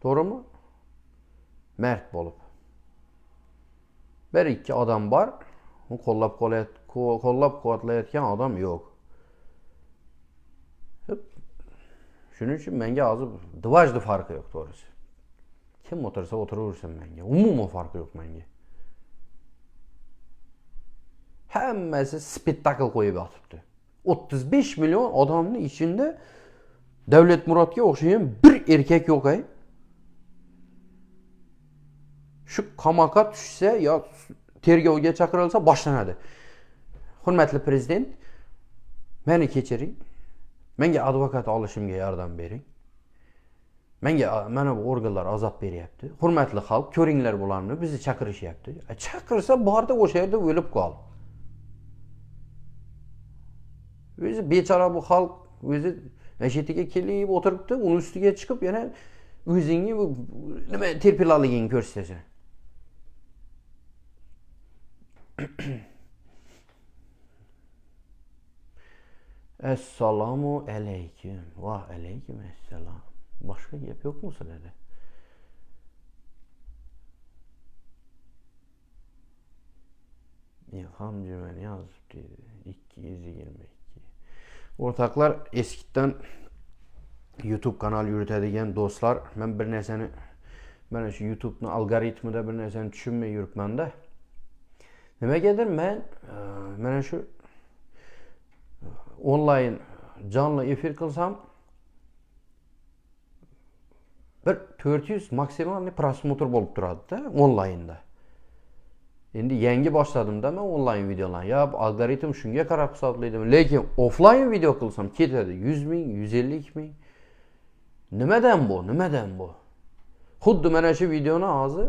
To'g'rimi? Mert bo'lib. Bir ikki odam bor, u qo'llab-quvvatlayotgan odam yo'q. Shuning uchun menga hozir dvojdi farqi yo'q to'g'risi. Kim o'tirsa o'tiraversin menga. Umuman farqi yo'q menga. Hammasi spektakl qo'yib yotibdi. 35 milyon odamning ichida Davlat Murodga o'xshagan bir erkak yo'q ay. Shu qamoqqa tushsa yo tergovga chaqirilsa boshlanadi. Hurmatli prezident, meni kechiring. Menga advokat olishimga yordam bering. Menga mana bu organlar azob beryapti. Hurmatli xalq, ko'ringlar bularni, bizni chaqirishyapti. Chaqirsa borda o'sha yerda o'lib qol. O'zi bechora bu xalq o'zi mashitiga kelib o'tiribdi, uni ustiga chiqib yana o'zingni nima terpilaligingni ko'rsatasan. Assalomu alaykum. Va alaykum assalom. Boshqa gap yo'qmi sizlarda? İlham Cümeni yazıbdı. 222. Ortaklar eskiden YouTube kanal yürütedigen dostlar, ben bir neseni ben şu YouTube'nun algoritmida bir neseni tushunmay yuribman da. Nimagadir men şu online canlı efir qilsam bir 400 maksimal prosmotr bo'lib turadi da online'da. Endi yangi boshladim-da men online videolarni. Ya algoritm shunga qarab hisoblaydi. Lekin offline video qilsam ketadi 100 ming, 150 ming. Nimadan bu? Nimadan bu? Xuddi mana shu videoni hozir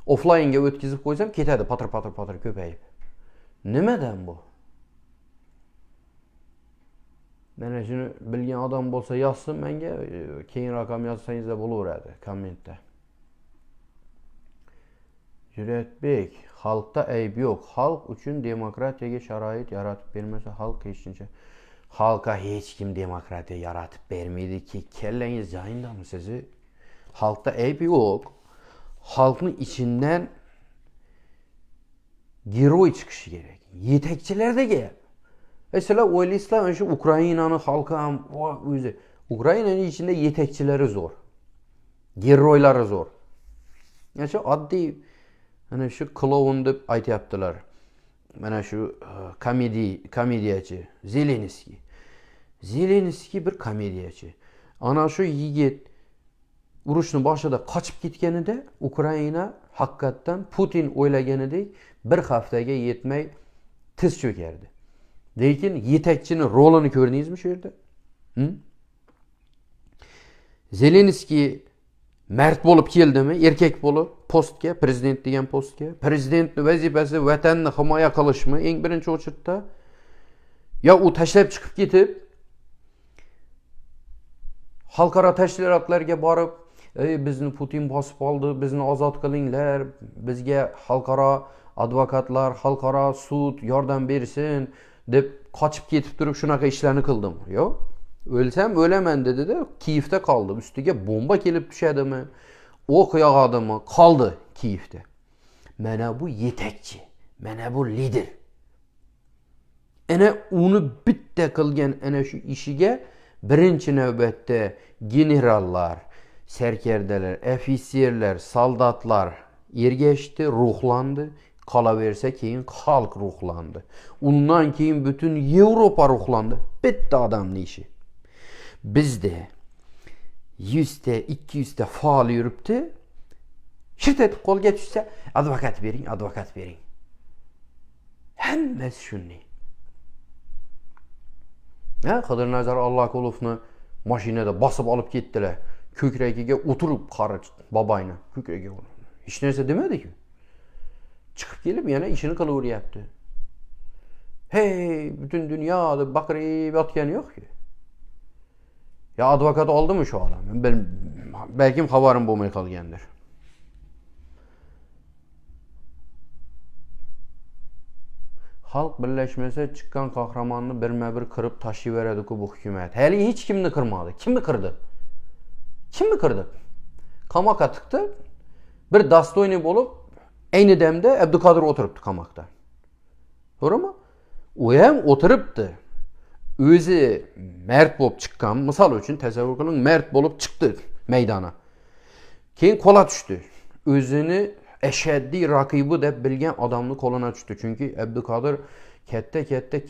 offline'ga o'tkazib qo'ysam ketadi patır ko'payib. Nimadan bu? Mana shuni bilgan odam bo'lsa yozsin menga, keyinroq ham yozsangiz bo'laveradi kommentda. Juratbek, xalqda ayb yo'q. Xalq uchun demokratiyaga sharoit yaratib bermasa, xalq hechincha xalqqa hech kim demokratiya yaratib bermaydi-ki. Kellangiz joyindami sizni? Xalqda ayb yo'q. Xalqning ichidan giroy chiqishi kerak. Yetakchilarda gap. Sizlar o'ylaysizlar, shu Ukrainani xalqi ham o'zi Ukrainaning ichida yetakchilari zo'r. Giroylari zo'r. Yana shu oddiy ana shu kloun deb aytayaptilar. Mana shu komediyachi Zelenskiy. Zelenskiy bir komediyachi. Ana shu yigit urushning boshida qochib ketganida Ukraina haqiqatan Putin o'ylaganidek bir haftaga yetmay tiz cho'kardi. Lekin yetakchining rolini ko'rdingizmi shu yerda? Zelenskiy mard bo'lib keldimi, erkak bo'lib postga, prezident degan postga, prezidentning vazifasi vatanni himoya qilishmi eng birinchi o'chirda? Yo u tashlab chiqib ketib xalqaro tashkilotlarga borib, bizni Putin bosib oldi, bizni ozod qilinglar, bizga xalqaro advokatlar, xalqaro sud yordam bersin deb qochib ketib turib shunaqa ishlarni qildim. Yo'q. O'lsam o'laman dedi-da, Kiyevda qoldi. Ustiga bomba kelib tushadimi, o'q yog'adimi, qoldi Kiyevda. Mana bu yetakchi, mana bu lider. Ana uni bitta qilgan ana shu ishiga birinchi navbatda generallar, sarkardalar, ofitserlar, soldatlar ergashdi, ruhlandi. Qolaversa keyin xalq ruhlandi. Undan keyin butun Yevropa ruhlandi. Bitta odamning ishi. Bizda 100 ta, 200 ta faol yuribdi. Shirtat qo'lga tushsa, advokat bering, advokat bering. Hammasi shunday. Qidirnazar Allohqulovni mashinada bosib olib ketdilar. Ko'kragiga o'tirib qari boboyni ko'kragiga. Hech narsa demadi-ku. Chiqib kelib yana ishini qilaveryapti. Hey, butun dunyoda baqirib yotgani yo'q-ku. Ya advokat oldimi shu odam? Balkim xabarim bo'lmay qolgandir. Xalq birlashmasa chiqqan qahramonni birma-bir qirib tashlayveradi-ku bu hukumat. Hali hech kimni qirmadi. Kimni qirdi? Kimni qirdi? Qamoqqa tiqdi. Bir dostoyniy bo'lib, ayni damda Abduqodir o'tiribdi qamoqda. To'g'rimi? U ham o'tiribdi. O'zi mard bo'lib chiqqan, misol uchun tasavvur qiling, mard bo'lib chiqdi maydona. Keyin qo'la tushdi. O'zini ashaddiy raqibi deb bilgan odamni qo'lina tushdi. Chunki Abduqodir katta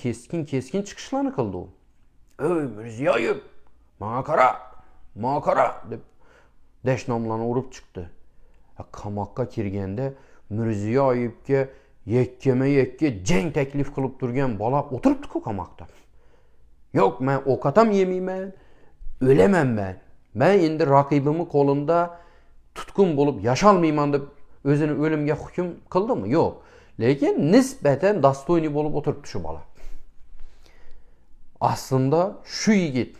keskin chiqishlarni qildi u. "Ey Mirziyoyev, menga qara" deb dashnomlarni urib chiqdi. Qamoqqa kirganda Mirziyoyevga yakkama-yakka jang taklif qilib turgan bola o'tiribdi-ku qamoqda. "Yo'q, men ovqatam yemayman, o'laman men. Men endi raqibimning qo'lida tutqun bo'lib yasholmayman" deb o'zini o'limga hukm qildimi? Yo'q. Lekin nisbatan dostoyni bo'lib o'tiribdi shu bola. Aslında şu yigit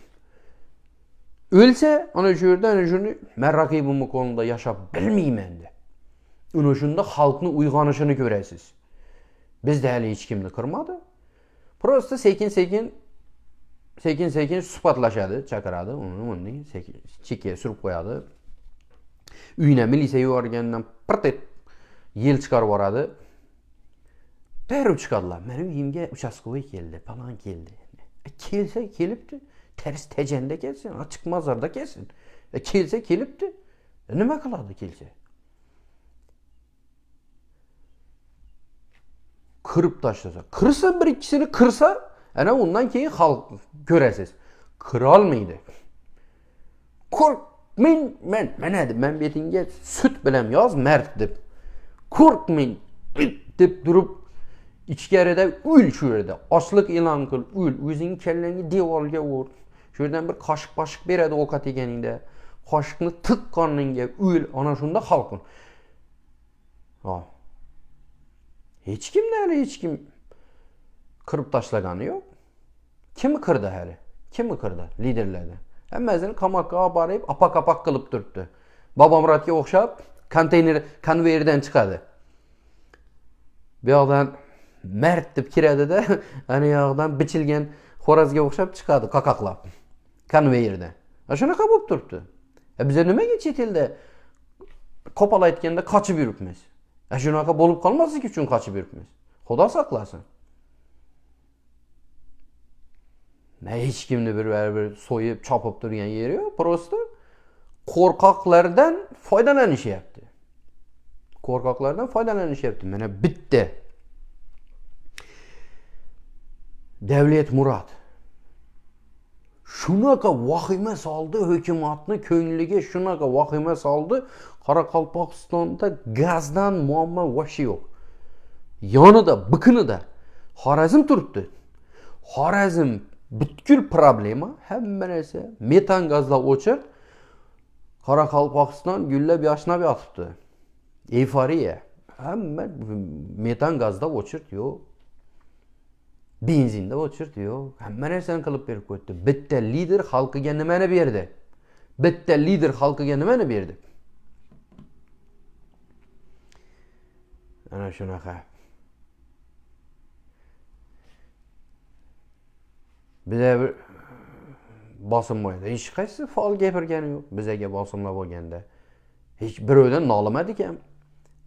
ölse ana shu yerda ana shuni men raqibimning qo'lida yashab bilmayman de. Ana shunda xalqning uyg'onishini ko'rasiz. Bizda hali hech kimni qirmadi. Prosta sekin suhbatlashadi, chaqiradi, uni sekin chekka surib qo'yadi. Uyina militsiya yuborgandan pirtet yel chiqarib yuboradi. Darrov chiqadilar. Meni uyimga uchastkovoy keldi, falan keldi. Kelsa kelibdi. Ters tejanda kelsin, ochiq mozorda kelsin. Kelsa kelibdi. Nima qiladi kelsa? Qirib tashlasa, qirsa bir ikkisini qirsa, ana undan keyin xalq ko'rasiz. Qira olmaydi. Qo'rqmang, men betingga sut bilan yoz mard deb. Qo'rqmang deb turib ichkarida o'l shu yerda. Ochliq e'lon qil, o'l, o'zing kallangni devorga ur. Shu yerdan bir qoshiq beradi ovqat yeganingda. Qoshiqni tiq qorningga o'l, ana shunda xalqin. Ha. Hech kim qirib tashlagani yo'q. Kim qirdi hali? Kim qirdi liderlardan? Hammasini qamoqqa olib borib, apak qilib turibdi. Bobomurodga o'xshab konveyerdan chiqadi. Bu yoqdan mard deb kiradi-da, ana yoqdan bichilgan xo'rozga o'xshab chiqadi qaqaqlab. Konveyerdan. Shunaqa bo'lib turibdi. Biz nimaga chet elda qo'pol aytganda qochib yuribmiz? Shunaqa bo'lib qolmaslik uchun qochib yuribmiz. Xudo saqlasin. Hech kimni bir so'yib, chopib turgan yeri yo'q. Prosta qo'rqoqlardan foydalanishyapti. Mana bitta Davlat Murod shunaqa vahima soldi, hukumatni ko'ngliga shunaqa vahima soldi. Qoraqalpog'istonda gazdan muammo vashi yo'q. Yonida, biqinida Xorazm turibdi. Xorazm butkul problema, hamma narsa metan gazlar o'chir. Qoraqalpog'iston gullab yashnab yotibdi. Euforiya. Hamma metan gazda o'chirdi yo'q. Benzinda o'chirdi yo'q. Hamma narsani qilib berib qo'ydi. Bitta lider xalqiga nimani berdi? Ana shunaqa. Bizga bir bosim bo'ldi. Hech qaysi faol gapirgani yo'q. Bizga bosimlar bo'lganda hech birovdan nolimadik ham.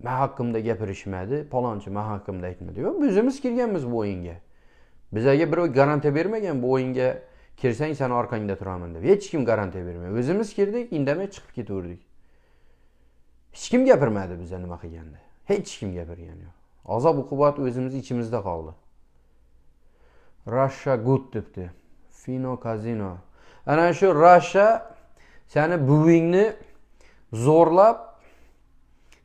Men haqqimda gapirishmadi, palonchi men haqqimda aytmadi. Yo'q, biz o'zimiz kirganmiz bu o'yinga. Bizga birov garantiya bermagan bu o'yinga kirsang sen orqangda turaman deb. Hech kim garantiya bermagan. O'zimiz kirdik, indamay chiqib ketaverdik. Hech kim gapirmadi bizga nima qilganda. Hech kim gapirgani yo'q. Azob uqubat o'zimiz ichimizda qoldi. Russia good debdi. Fino Casino. Ana shu Russia seni buvingni zo'rlab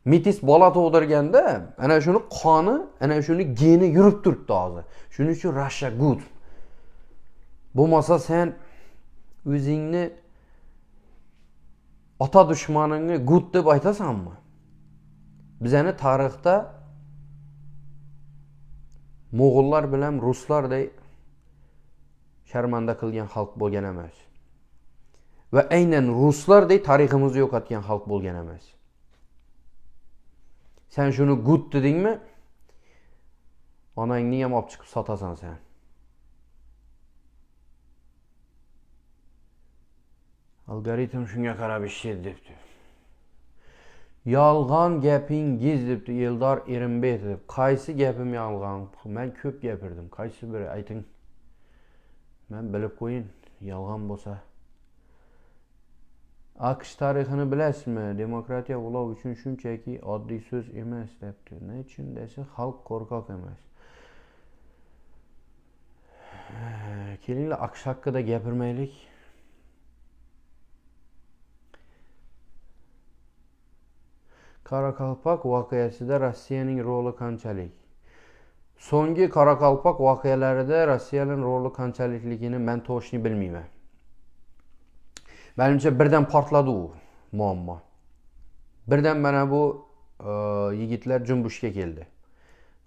metis bola tug'dirganda, ana shuni qoni, ana shuni geni yurib turibdi hozir. Shuning uchun Russia good. Bo'lmasa sen o'zingni ota dushmaningni good deb aytasanmi? Bizani tarixda Mo'g'ullar bilan ruslarday sharmanda qilgan xalq bo'lgan emas. Va aynan ruslarday tariximizni yo'qotgan xalq bo'lgan emas. Sen shuni good dedingmi? Onangni ham olib chiqib sotasan sen. Algoritm shunga qarab ishlaydi debdi. Yolg'on gapingiz debdi Eldor Erinbetov. Qaysi gapim yolg'on? Men ko'p gapirdim. Qaysi biri ayting. Men bilib qo'yin, yolg'on bo'lsa. AQSh tarixini bilasizmi? Demokratiya ulov uchun shunchaki oddiy so'z emas debdi. Ne uchun desa, xalq qo'rqoq emas. Kelinglar aqsh haqida gapirmaylik. Qoraqalpoq voqeasida Rossiyaning roli qanchalik? So'nggi Qoraqalpoq voqealarida Rossiyaning roli qanchalikligini men to'g'risini bilmayman. Menimcha birdan portladi u muammo. Birdan mana bu yigitlar junbushga keldi.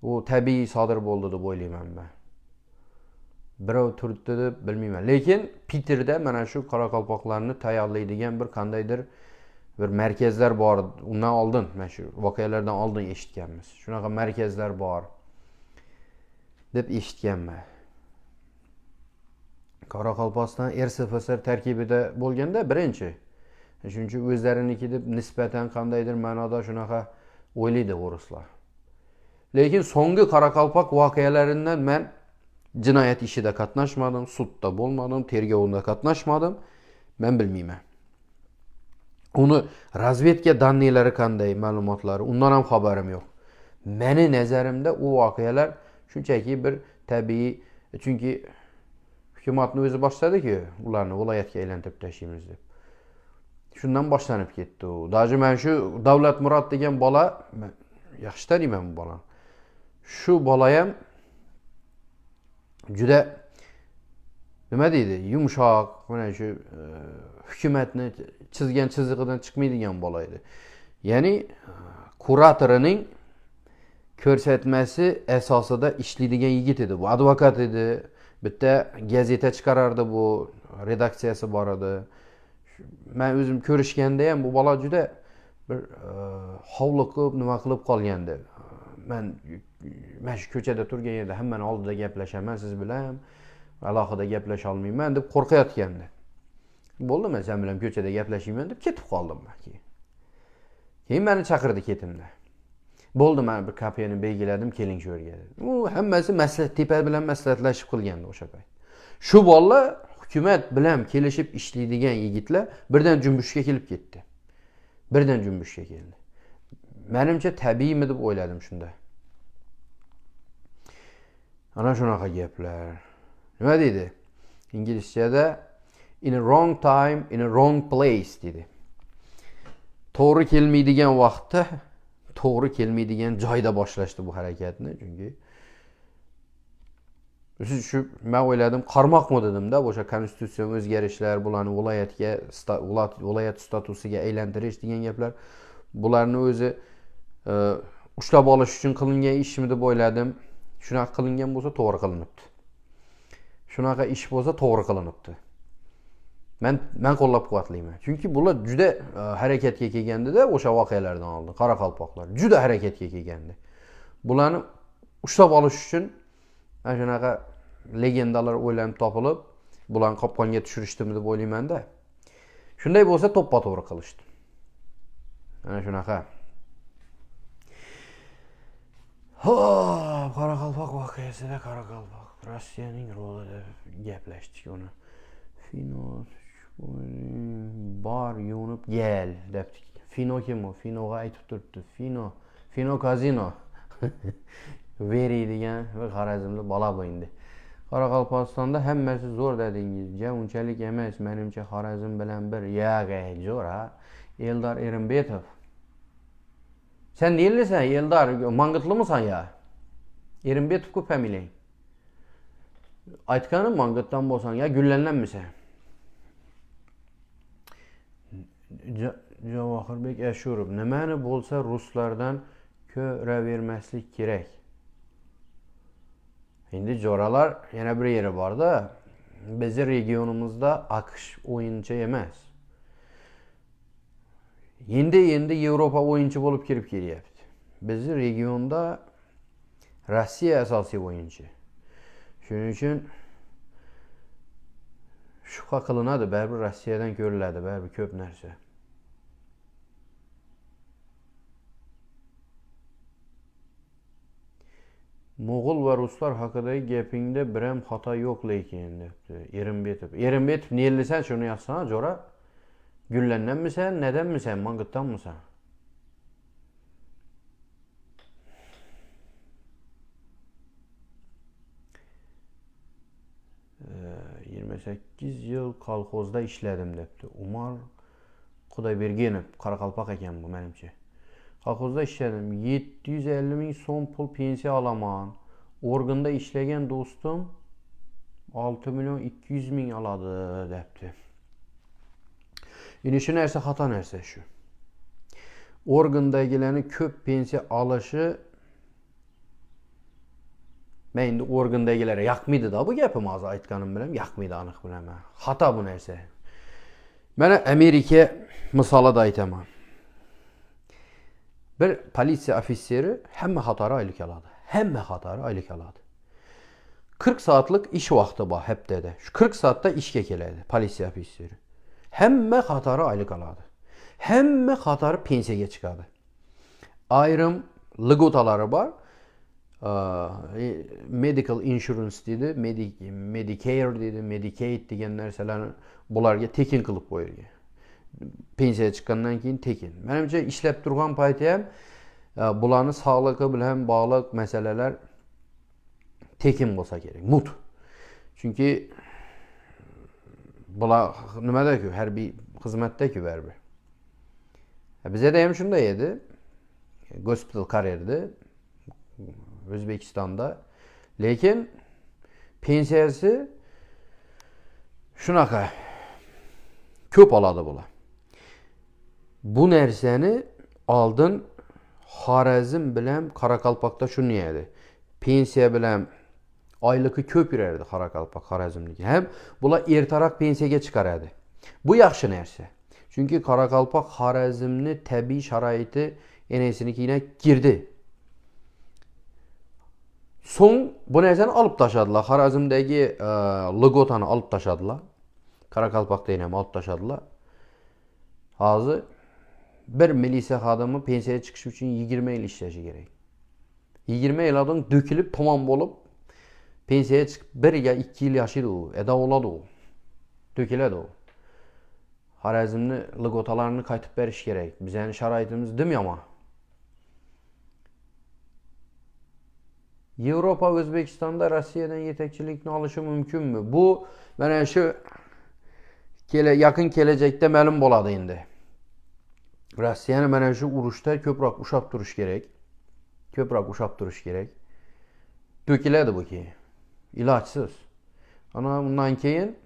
U tabiiy sodir bo'ldi deb o'ylayman men. Birov turibdi deb bilmayman. Lekin Peterda mana shu qoraqalpoqlarni tayyorlaydigan bir qandaydir bir markazlar bor. Undan oldin, mana shu voqealardan oldin eshitganmiz. Shunaqa markazlar bor deb eshitganman. Qoraqalpog'iston RSFSR tarkibida bo'lganda birinchi. Chunki o'zlariniki deb nisbatan qandaydir ma'noda shunaqa o'ylaydi ruslar. Lekin so'nggi Qoraqalpoq voqealaridan men jinoyat ishida qatnashmadim, sudda bo'lmadim, tergovda qatnashmadim. Men bilmayman. Uni razvedka danilari qanday, ma'lumotlari, undan ham xabarim yo'q. Meni nazarimda u voqealar shunchaki bir tabiiy, chunki hukumatni o'zi boshladi-ku, ularni viloyatga aylantirib tashlaymiz deb. Shundan boshlanib ketdi u. Даже men shu Davlat Murod degan bola, yaxshi taniyman bu bolani. Shu bola ham juda nima deydi, yumshoq, mana shu hukumatni chizgan chizig'idan chiqmaydigan bola edi. Ya'ni kuratorining ko'rsatmasi asosida ishlaydigan yigit edi bu. Advokat edi. Bitta gazeta chiqarardi, bu redaksiyasi bor edi. Men o'zim ko'rishganda ham bu bola juda bir hovliqib, nima qilib qolgandi. Men shu ko'chada turgan yerda hammani oldida gaplashaman, siz bilan alohida gaplasha olmayman deb qo'rqayotgandi. Bo'ldi, men sen bilan ko'chada gaplashayman deb ketib qoldim men. Keyin meni chaqirdi ketimda. Bo'ldi, men bir kafeni belgiladim, keling shu yerga dedi. U hammasi maslahat tepa bilan maslahatlashib qilgandi o'sha payt. Shu bolalar hukumat bilan kelishib ishlaydigan yigitlar birdan junbushga kelib ketdi. Birdan junbushga keldi. Menimcha tabiiymi deb o'yladim shunda. Ana shunaqa gaplar. Nima deydi? Inglizchada in a wrong time, in a wrong place dedi. To'g'ri kelmaydigan vaqtda, to'g'ri kelmaydigan joyda boshlashdi bu harakatni. Chunki shu men o'yladim, qarmoqmi dedim-da, o'sha konstitutsiya o'zgarishlar, bularni viloyat statusiga aylantirish degan gaplar, bularni o'zi ushlab olish uchun qilingan ishmi deb o'yladim. Shunaqa qilingan bo'lsa to'g'ri qilinibdi. Shunaqa ish bo'lsa to'g'ri qilinibdi. Men qo'llab-quvvatlayman. Chunki bular juda harakatga kelganda-da o'sha voqealardan oldin qoraqalpoqlar juda harakatga kelgandi. Bularni ushlab olish uchun mana shunaqa legendalar o'ylanib topilib, bularni qopqonga tushirishdimi deb o'ylayman-da. Shunday bo'lsa to'ppa-to'g'ri qilishdi. Mana shunaqa. Qoraqalpoq voqeasida Qoraqalpoq Rossiyaning rolida gaplashdik uni. Fino bar yo'nib gel debdik. Fino kim u? Finoga aytib turibdi. Fino kazino. Veri degan bir Xorazmli bola bu endi. Qoraqalpog'istonda hammasi zo'r dedingiz. Unchalik emas, menimcha Xorazm bilan bir yaga zo'r ha. Eldor Erimbetov. Sen neylisan Eldor? Mangıtlımısan ya? Erimbetov ku familiyang. Aytganim Mangıtdan bo'lsan ya, Gullandanmisan? Javohirbek Ashurov, nimani bo'lsa ruslardan ko'ravermaslik kerak. Endi jo'ralar yana bir yeri bor-da, bizning regionimizda AQSh o'yinchi emas. Endi Yevropa o'yinchi bo'lib kirib kelyapti. Bizning regionda Rossiya asosiy o'yinchi. Shuning uchun shubha qilinadi, baribir Rossiyadan ko'riladi, baribir ko'p narsa. Mo'g'ul va ruslar haqidagi gapingda bir ham xato yo'q lekin debdi Erimbetov. Erimbetov neylisan shuni yazsana jo'ra. Gullandanmisan, nedanmisan, Mang'itdanmisan? 28 yıl kolxozda işledim depti. Umar Xudaybergenov, Qaraqalpaq ekan bu menimçe. Kolxozda işledim. 750 bin son pul pensiya alaman. Organda işlegen dostum 6 milyon 200 bin aladı depti. İnişi nerse hata nerse şu. Organdagilerin köp pensiya alışı mən indi organdagilərə yaxmıydı da bu gəpim az aytqanım biləm, yaxmıydı anıq biləm. Hata bu nersə. Mənə Amerika misalı da aytaman. Bir polisiya ofiseri həmmə hatarı aylık aladı. Həmmə hatarı aylık aladı. 40 saatlıq iş vaxtı var həftədə. Şu 40 saatda iş kəkələdi polisiya ofiseri. Həmmə hatarı aylık aladı. Həmmə hatarı pensiyaya çıxardı. Ayrım lığotaları var. Medical insurance dedi, Medicare dedi, Medicaid degan narsalarni bularga tekin qilib qo'yilgan. Pensiyaga chiqqandan keyin tekin. Menimcha ishlab turgan payti ham bularni sog'lig'i bilan bog'liq masalalar tekin bo'lsa kerak. Mut. Chunki bular nimada-ku, harbiy xizmatda-ku baribir. Bizda ham shunday edi. Gospital karerdi. O'zbekistonda. Lekin pensiyasi shunaqa ko'p oladi bular. Bu narsani oldin Xorazm bilan Qoraqalpoqda shuni edi. Pensiya bilan oyligi ko'p yurardi Qoraqalpoq, Xorazmniki. Ham bular ertaroq pensiyaga chiqaradi. Bu yaxshi narsa. Chunki Qoraqalpoq Xorazmni tabiiy sharoiti enasinikiga girdi. So'ng bu narsani olib tashladilar. Xorazmdagi logotani olib tashladilar. Qoraqalpoqda ham olib tashladilar. Hozir bir militsiya xodimi pensiyaga chiqish uchun 20 yil ishlashi kerak. 20 yil oldin dökülüp tamam bo'lib pensiyaga chiqib 1 ya 2 yil yashaydi u, eda oladi u. Döküladi u. Xorazmni logotalarini qaytib berish kerak. Bizning sharoitimiz dim yomon. Yevropa O'zbekistonda Rossiyadan yetakchilikni olishi mumkinmi? Bu mana shu yaqin kelajakda ma'lum bo'ladi endi. Rossiyani mana shu urushda ko'proq ushlab turish kerak. Ko'proq ushlab turish kerak. To'kiladi bu keyin. Ilojsiz. Ana undan keyin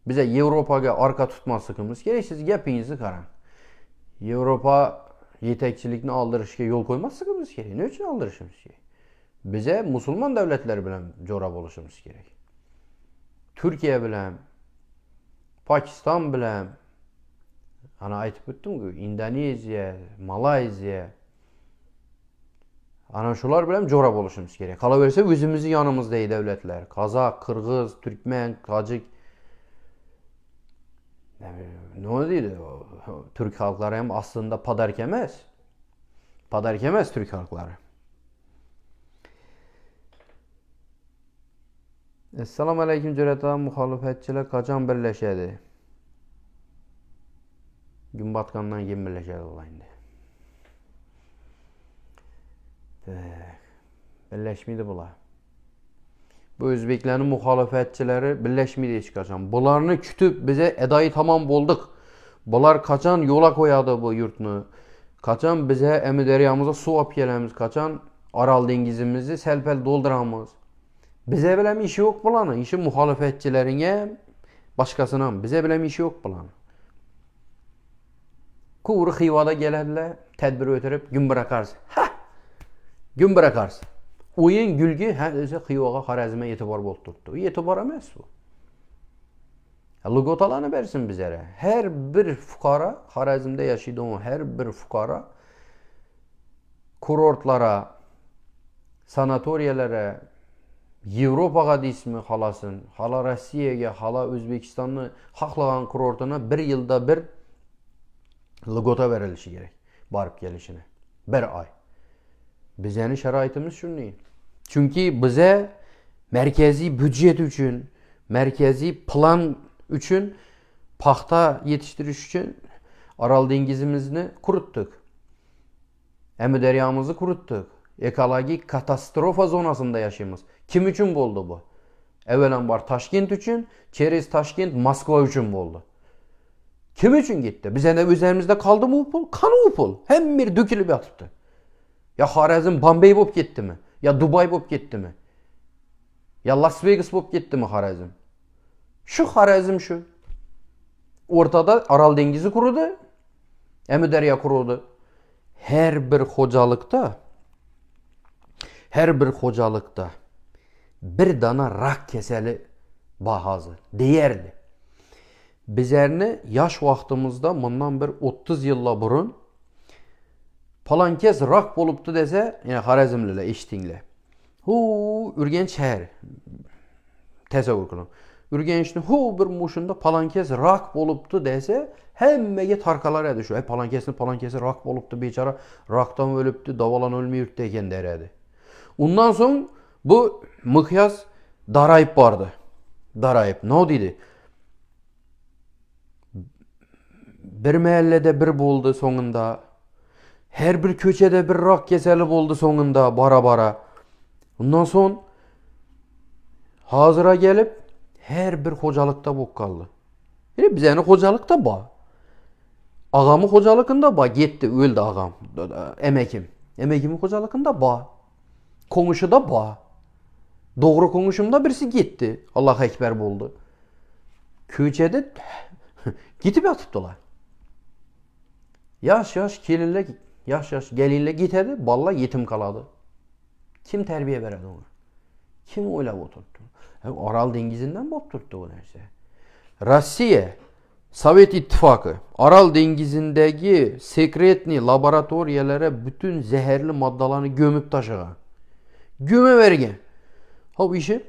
biza Yevropaga orqa tutmasligimiz kerak. Siz gapingizni qarang. Yevropa yetakchilikni oldirishga yo'l qo'ymasligimiz kerak. Nima uchun oldirishimiz kerak? Bize musulmon davlatlar bilan jo'ra bo'lishimiz kerak. Turkiya bilan, Pokiston bilan, ana aytib o'tdim-ku, Indoneziya, Malayziya, ana shular bilan jo'ra bo'lishimiz kerak. Qolaversa o'zimizning yonimizdagi davlatlar, Qozoq, Qirg'iz, Turkman, Tojik, nima deydi? Turk xalqlari ham aslında padarka emas. Padarka emas Turk xalqlari. Assalomu alaykum Jo'rata, muxolifatchilar qachon birlashadi? Gün batgandan keyin birlashadi ular endi. Birlashmaydi bular. Bu o'zbeklarning muxolifatchilari birlashmaydi hech qachon. Bularni kutib bize edoyi tamam bo'ldik. Bular qachon yo'la qo'yadi bu yurtni? Qachon bize Amudaryomizga suv olib kelamiz? Qachon Orol dengizimizni sal-pal dolduramiz? Bize bilen işi yok bulanın. İşi muhalefetçilerine başkasına. Bize bilen işi yok bulanın. Kuvru Xivada gelirler. Tedbir ötürüp gün bırakarsın. Ha! Gün bırakarsın. Oyun gülgü özü Xivada Xorazm'a etibar bol tuttu. Etibar emas bu. Logotalarını versin bizlere. Her bir fukara, Xorazm'da yaşaydı o her bir fukara kurortlara, sanatoriyalara, Yevropaga deysizmi xalasin, xala Rossiyaga, xala O'zbekistonni xohlagan kurortuna bir yilda bir logota berilishi kerak. Borib kelishini. Bir oy. Bizning sharoitimiz shunday. Chunki bize markaziy byudjet uchun, markaziy plan uchun paxta yetishtirish uchun Orol dengizimizni quritdik. Amudaryomizni quritdik. Ekologik katastrofa zonasında yaşayımız. Kim için oldu bu? Evvelambar Toshkent uchun, çerez Toshkent Moskva uchun bo'ldi. Kim uchun gitti? Bize de üzerimizde kaldı mı bu pul? Kanı bu pul. Hem bir dökülüp yatıptı. Ya Xorazm Bombay bolup gitti mi? Ya Dubai bolup gitti mi? Ya Las Vegas bolup gitti mi Xorazm? Şu Xorazm şu. Ortada Aral dengizi kurudu. Emi derya kurudu. Her bir hocalıkta bir dana rak keseli bahazı değerdi. Bizerni yaş vaxtımızda bundan bir 30 yılla burun palankes rak boluptu dese, yani Xorazmliler eşitinle. Ürgenç şehir. Təsəvvür qılın. Ürgenç'in bir muşunda palankes rak boluptu dese, hemmege tarkalar edi şu. Palankesi rak boluptu, beçara raktan ölüptü, davalan ölmeyirdi eken deredi. Ondan sonra bu mıkyaz darayıp vardı. Darayıp. Ne dedi? Bir mahallede bir buldu sonunda. Her bir köçede bir rak keseli buldu sonunda bara bara. Ondan sonra hazıra gelip her bir hocalıkta bok kaldı. Yani bizeni hocalıkta ba. Ağamı hocalıkında ba. Gitti öldü ağam. Emekim. Emekimin hocalıkında ba. Konuşu da ba. Doğru konuşumda birisi gitti. Allah ekber buldu. Köçede gitip yatıptılar. Yaş gelinle gitedi, balla yetim kaladı. Kim terbiye veredi onu? Kim öyle oturttu? Aral dengizinden mi oturttu o neyse? Rusya, Sovyet İttifakı, Aral dengizindeki sekretni laboratoriyalara bütün zehirli maddalarını gömüp taşıgan. Göme vergen. Ha bu işi,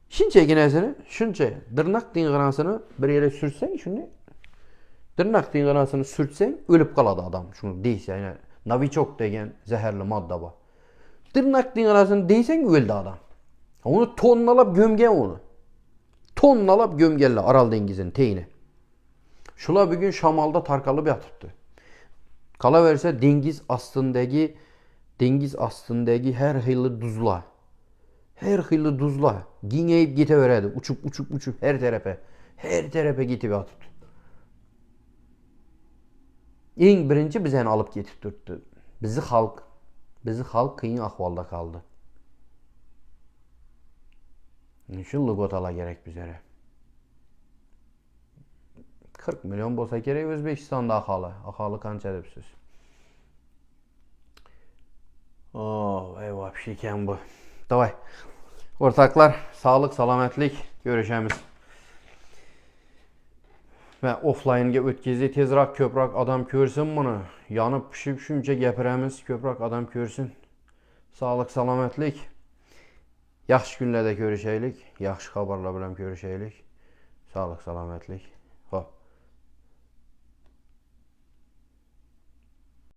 şinçe ginesini, şinçe dırnak dinğirasını bir yere sürsen, şimdi dırnak dinğirasını sürtsen ölüp kaladı adam. Şunu deyse, yani Novichok degen zehirli madda var. Dırnak dinğirasını deysen öldü adam. Onu tonnalap gömgen onu. Tonnalap gömgenle Aral dengizinin teyine. Şula bir gün Şamal'da tarkalı bir atıptı. Kala verse dengiz astındaki her hıylı duzla. Her hıylı duzla. Gineyip giteveredi. Uçup her tarafa gitip atıptı. En birinci bizeni alıp getip durdu. Bizi halk kıyın ahvalda kaldı. Şu lugotala gerek bizlere. 40 milyon bolsa gerek Özbekistan'da akalı kança depsiz. Eyvah bir şeyken bu. Davay. Ortaklar, sağlık, salametlik görüşemiz. Ve offline'ga ötkezi tezrak köprak adam görsün bunu. Yanıp pişip şunca gepiremiz köprak adam görsün. Sağlık, salametlik. Yaxşı günlərdə görüşəylik. Yaxşı xabarla biləm görüşəylik. Sağlık, salametlik.